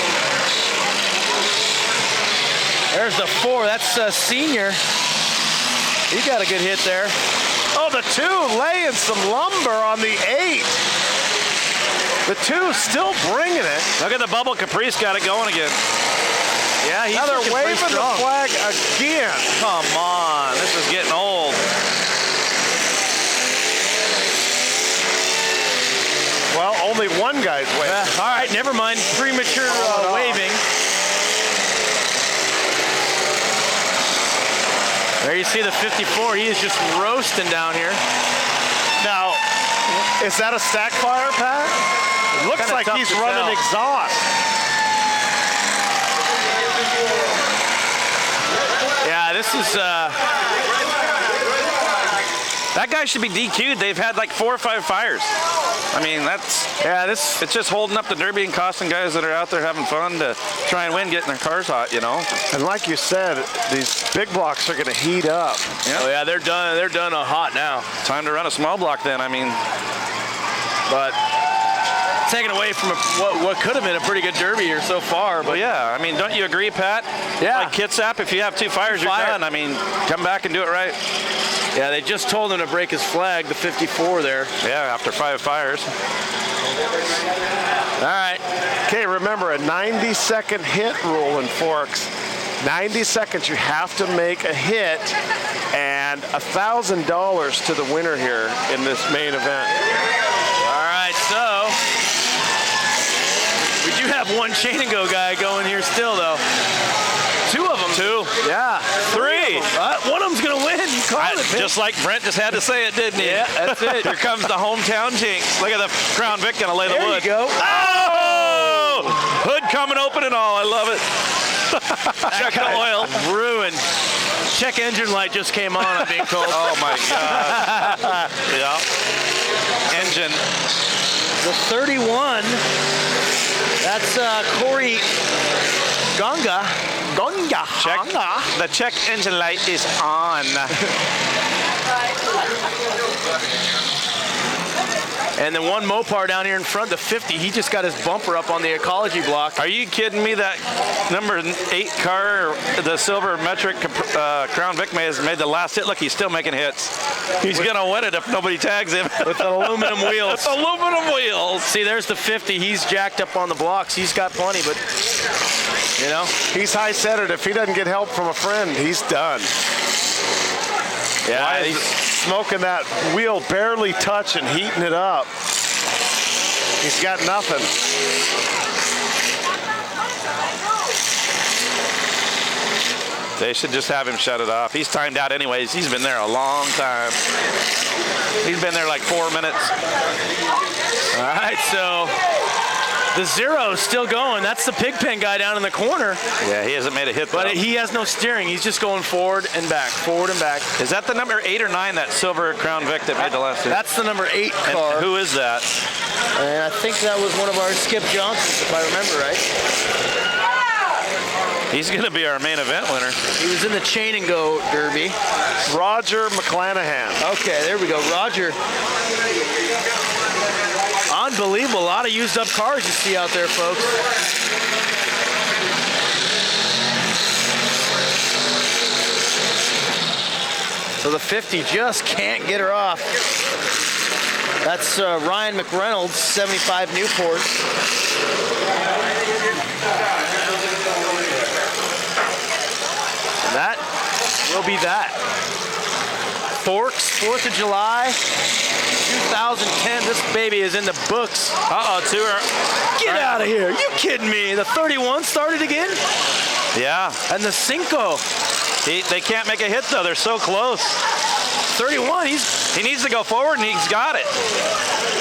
There's the 4. That's Senior. He got a good hit there. Oh, the 2 laying some lumber on the 8. The 2 still bringing it. Look at the bubble. Caprice got it going again. Yeah, he's now they're looking waving pretty the strong. flag again. Come on. This is getting old. Well, only one guy's waving. All right, never mind. Premature waving. There you see the 54. He is just roasting down here. Now, is that a stack fire, Pat? It looks Kinda like tough he's to running tell. exhaust. Yeah, this is. That guy should be DQ'd. They've had like 4 or 5 fires. I mean, it's just holding up the Derby and costing guys that are out there having fun to try and win, getting their cars hot, you know. And like you said, these big blocks are going to heat up. Yeah. Oh yeah, they're done. They're done hot now. Time to run a small block then. I mean, but taken away from what could have been a pretty good Derby here so far. But yeah, I mean, don't you agree, Pat? Yeah. Like Kitsap, if you have 2 fires, you're done. I mean, come back and do it right. Yeah, they just told him to break his flag, the 54 there. Yeah, after 5 fires. All right. Okay, remember a 90-second hit rule in Forks. 90 seconds, you have to make a hit, and $1,000 to the winner here in this main event. All right, so we do have one chain and go guy going here still, though. 2 of them. 2. Yeah. 3. One of them's going to win. You called it, just like Brent just had to say it, didn't he? Yeah, that's it. Here comes the hometown jinx. Look at the Crown Vic going to lay the there wood. There you go. Oh! Hood coming open and all. I love it. Check the oil. Ruined. Check engine light just came on, I'm being told. Oh, my God. Yeah. Engine. The 31. That's Corey Gonga. The check engine light is on. And then one Mopar down here in front, the 50, he just got his bumper up on the ecology block. Are you kidding me? That number 8 car, the silver metric Crown Vic has made the last hit. Look, he's still making hits. He's going to win it if nobody tags him. With aluminum wheels. With aluminum wheels. See, there's the 50. He's jacked up on the blocks. He's got plenty, but, you know. He's high-centered. If he doesn't get help from a friend, he's done. Yeah, he's smoking that wheel, barely touching, heating it up. He's got nothing. They should just have him shut it off. He's timed out anyways. He's been there a long time. He's been there like 4 minutes. All right, so the 0's still going. That's the Pigpen guy down in the corner. Yeah, he hasn't made a hit, but though. he has no steering. He's just going forward and back, forward and back. Is that the number 8 or 9, that silver Crown Vic that made the last hit? That's the number 8 car. And who is that? And I think that was one of our Skip Johnsons, if I remember right. He's going to be our main event winner. He was in the chain and go Derby. Roger McClanahan. Okay, there we go. Roger. Unbelievable. A lot of used up cars you see out there, folks. So the 50 just can't get her off. That's Ryan McReynolds, 75 Newport. And that will be that. Forks, 4th of July, 2010. This baby is in the books. Get out of here. You kidding me? The 31 started again? Yeah. And the Cinco. They can't make a hit, though. They're so close. 31, he needs to go forward, and he's got it.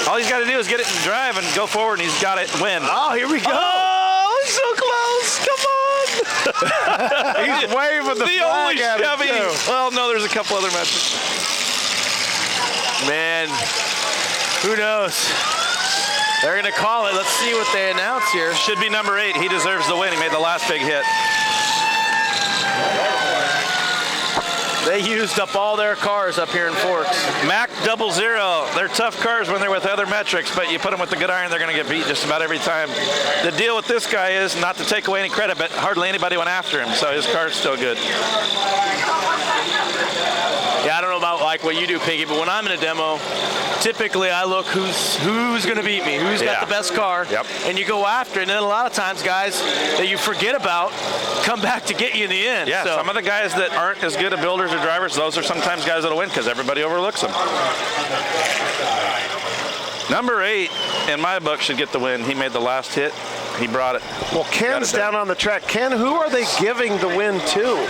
All he's got to do is get it in drive and go forward, and he's got it win. Oh, here we go. Oh, so close. Come on. He's waving the flag only at Chevy. him, too. Well, no, there's a couple other matches. Man, who knows? They're going to call it. Let's see what they announce here. Should be number 8. He deserves the win. He made the last big hit. They used up all their cars up here in Forks. Mac 00. They're tough cars when they're with other metrics, but you put them with the good iron, they're going to get beat just about every time. The deal with this guy is, not to take away any credit, but hardly anybody went after him, so his car's still good. Yeah, I don't know about like what you do, Piggy, but when I'm in a demo, typically I look who's going to beat me, who's got the best car, and you go after it. And then a lot of times guys that you forget about come back to get you in the end. Yeah, so. Some of the guys that aren't as good at builders or drivers, those are sometimes guys that'll win because everybody overlooks them. Number 8, in my book, should get the win. He made the last hit. He brought it. Well, Ken's down on the track. Ken, who are they giving the win to?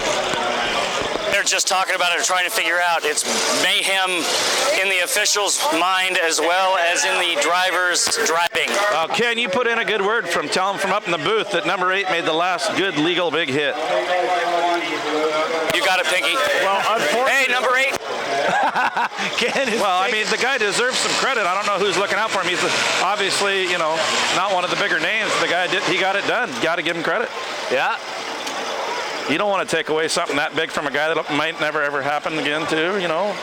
They're just talking about it, trying to figure out. It's mayhem in the officials' mind as well as in the driver's driving. Ken, you put in a good word tell him from up in the booth that number 8 made the last good legal big hit. You got it, Pinky. Well, unfortunately. Hey, number 8. Well, I mean, the guy deserves some credit. I don't know who's looking out for him. He's obviously, you know, not one of the bigger names. The guy he got it done. Got to give him credit. Yeah. You don't want to take away something that big from a guy that might never ever happen again, too. You know.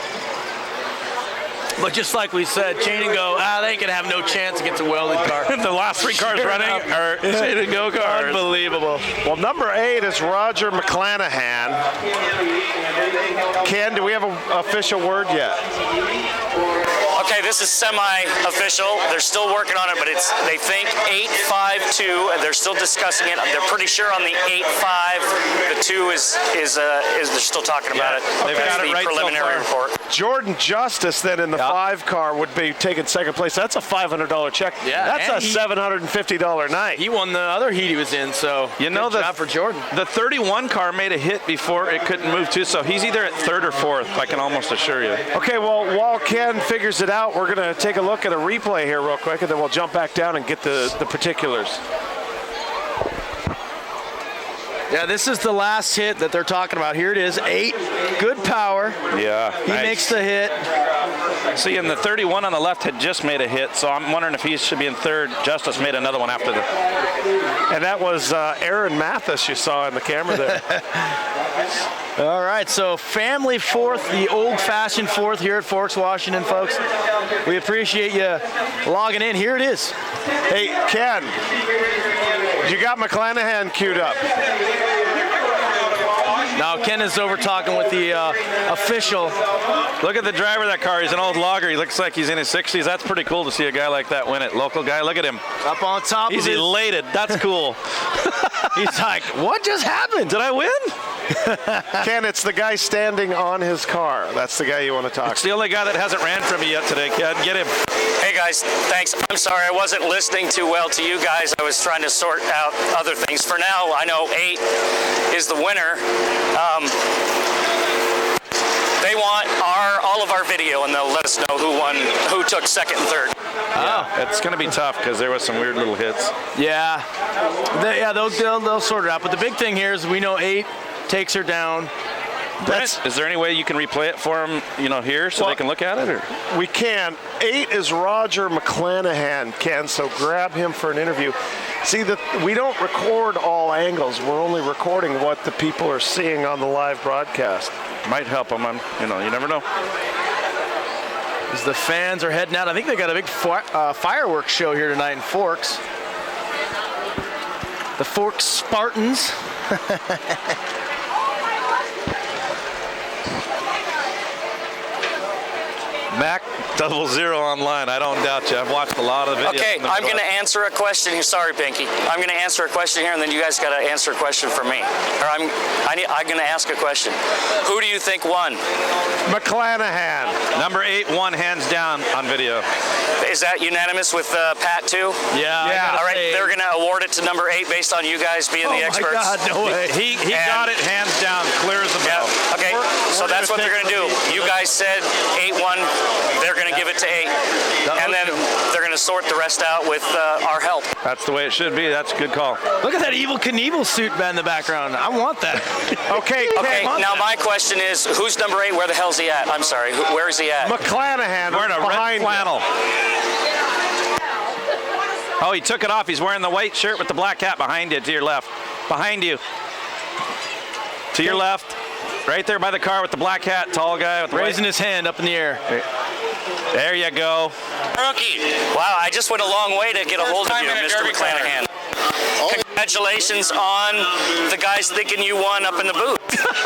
But just like we said, Chain and Go, they ain't gonna have no chance against a welded car. The last 3 cars running are Chain and Go cars. Unbelievable. Well, number 8 is Roger McClanahan. Ken, do we have an official word yet? Okay, this is semi-official. They're still working on it, but they think 852, and they're still discussing it. They're pretty sure on the 85. The 2 is they're still talking about it. They've got it right preliminary so far. report. Jordan Justice then in the 5 car would be taking second place. That's a $500 check. Yeah, that's a $750 night. He won the other heat he was in, so you know good job for Jordan. The 31 car made a hit before it couldn't move too, so he's either at 3rd or 4th. I can almost assure you. Okay, well, while Ken figures it out, we're going to take a look at a replay here real quick, and then we'll jump back down and get the particulars. Yeah, this is the last hit that they're talking about. Here it is, 8, good power. Yeah. He makes the hit. See, and the 31 on the left had just made a hit, so I'm wondering if he should be in 3rd. Justice made another one after And that was Aaron Mathis you saw in the camera there. All right, so family 4th, the old-fashioned 4th here at Forks, Washington, folks. We appreciate you logging in. Here it is. Hey, Ken, you got McClanahan queued up. Now Ken is over talking with the official. Look at the driver of that car. He's an old logger. He looks like he's in his 60s. That's pretty cool to see a guy like that win it. Local guy. Look at him. Up on top. He's elated. That's cool. He's like, what just happened? Did I win? Ken, it's the guy standing on his car. That's the guy you want to talk to. It's the only guy that hasn't ran from you yet today, Ken. Get him. Hey guys, thanks. I'm sorry I wasn't listening too well to you guys. I was trying to sort out other things. For now, I know 8 is the winner. They want all of our video, and they'll let us know who won, who took 2nd and 3rd. Yeah, it's going to be tough because there was some weird little hits. Yeah, they'll sort it out. But the big thing here is we know 8 takes her down. Is there any way you can replay it for them, here so they can look at it? Or? We can. 8 is Roger McClanahan, Ken, so grab him for an interview. See, we don't record all angles. We're only recording what the people are seeing on the live broadcast. Might help them. You never know. As the fans are heading out, I think they got a big fireworks show here tonight in Forks. The Forks Spartans. Mac 00 online. I don't doubt you. I've watched a lot of videos. Okay, I'm going to answer a question here. Sorry, Pinky. I'm going to answer a question here, and then you guys got to answer a question for me. Or I'm going to ask a question. Who do you think won? McClanahan. Number 8 won hands down on video. Is that unanimous with Pat too? Yeah. All right, they're going to award it to number 8 based on you guys being the experts. Oh my God, no way. He got it hands down, clear as a bell. Yeah. Okay, so that's what they're going to do. You guys said 8 won. They're going to give it to 8, and then they're going to sort the rest out with our help. That's the way it should be. That's a good call. Look at that Evel Knievel suit in the background. I want that. Okay. Now my question is, who's number 8? Where the hell's he at? I'm sorry. Where is he at? McClanahan. Wearing a red flannel. Oh, he took it off. He's wearing the white shirt with the black hat behind you, to your left. Behind you. To your left. Right there by the car with the black hat, tall guy with the raising his hand up in the air. There you go. Rookie. Wow, I just went a long way to get a hold of you, Mr. McClanahan. Congratulations on the guys thinking you won up in the booth.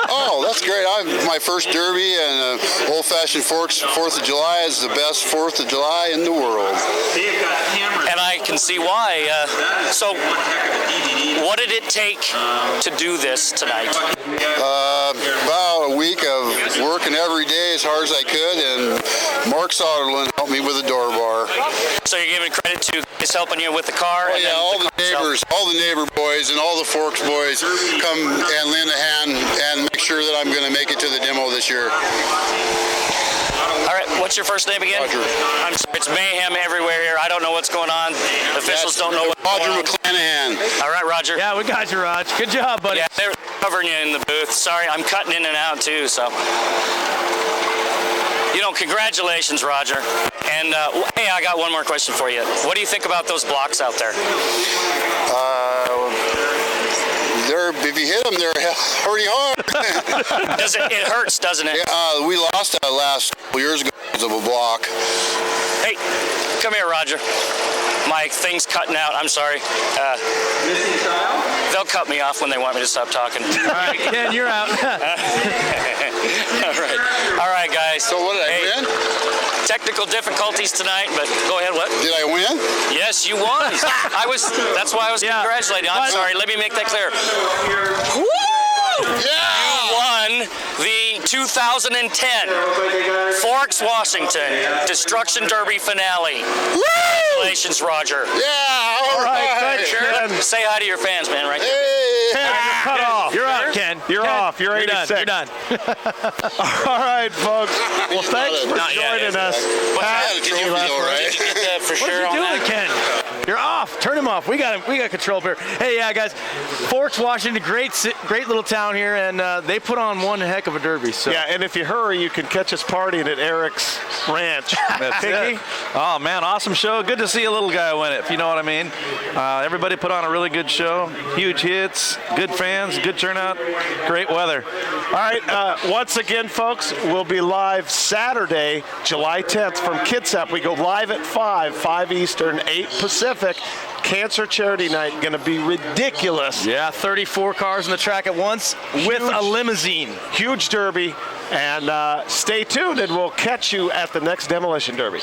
Oh, that's great. My first Derby and old-fashioned Forks 4th of July is the best 4th of July in the world. And I can see why. So, what did it take to do this tonight? About a week of working every day as hard as I could, and Mark Soderlund helped me with the door bar. So you're giving credit to his helping you with the car? Oh, yeah, all the neighbor boys and all the Forks boys come and lend a hand and make sure that I'm going to make it to the demo this year. All right, what's your first name again? Roger. I'm sorry, it's mayhem everywhere here. I don't know what's going on. Officials don't know what's going on. Roger McClanahan. All right, Roger. Yeah, we got you, Raj. Good job, buddy. Yeah, covering you in the booth. Sorry, I'm cutting in and out too, so. Congratulations, Roger. And hey, I got one more question for you. What do you think about those blocks out there? If you hit them, they're pretty hard. It hurts, doesn't it? Yeah, we lost that last couple years ago because of a block. Hey, come here, Roger. My thing's cutting out. I'm sorry. They'll cut me off when they want me to stop talking. All right, Ken, you're out. All right, guys. So what did I win? Technical difficulties tonight, but go ahead. What? Did I win? Yes, you won. That's why I was congratulating. I'm sorry. Let me make that clear. Woo! Yeah! You won the 2010 Forks Washington Destruction Derby finale. Woo! Congratulations, Roger. Yeah! All right. Thanks, Ken. Say hi to your fans, man. Right there. Ken, you're cut off. You're out, Ken. You're off. You're 86. You're done. All right, folks. Well, thanks for joining us. I had a trophy though, right? Did you get that for sure What on are you doing, that? Ken? You're off. Turn him off. We got control here. Hey, yeah, guys. Forks, Washington, great little town here, and they put on one heck of a derby. So. Yeah, and if you hurry, you can catch us partying at Eric's ranch. That's it. Oh, man, awesome show. Good to see a little guy win it, if you know what I mean. Everybody put on a really good show. Huge hits, good fans, good turnout, great weather. All right, once again, folks, we'll be live Saturday, July 10th from Kitsap. We go live at 5 Eastern, 8 Pacific. Cancer Charity Night, going to be ridiculous. Yeah, 34 cars on the track at once with a limousine. Huge derby. And stay tuned, and we'll catch you at the next Demolition Derby.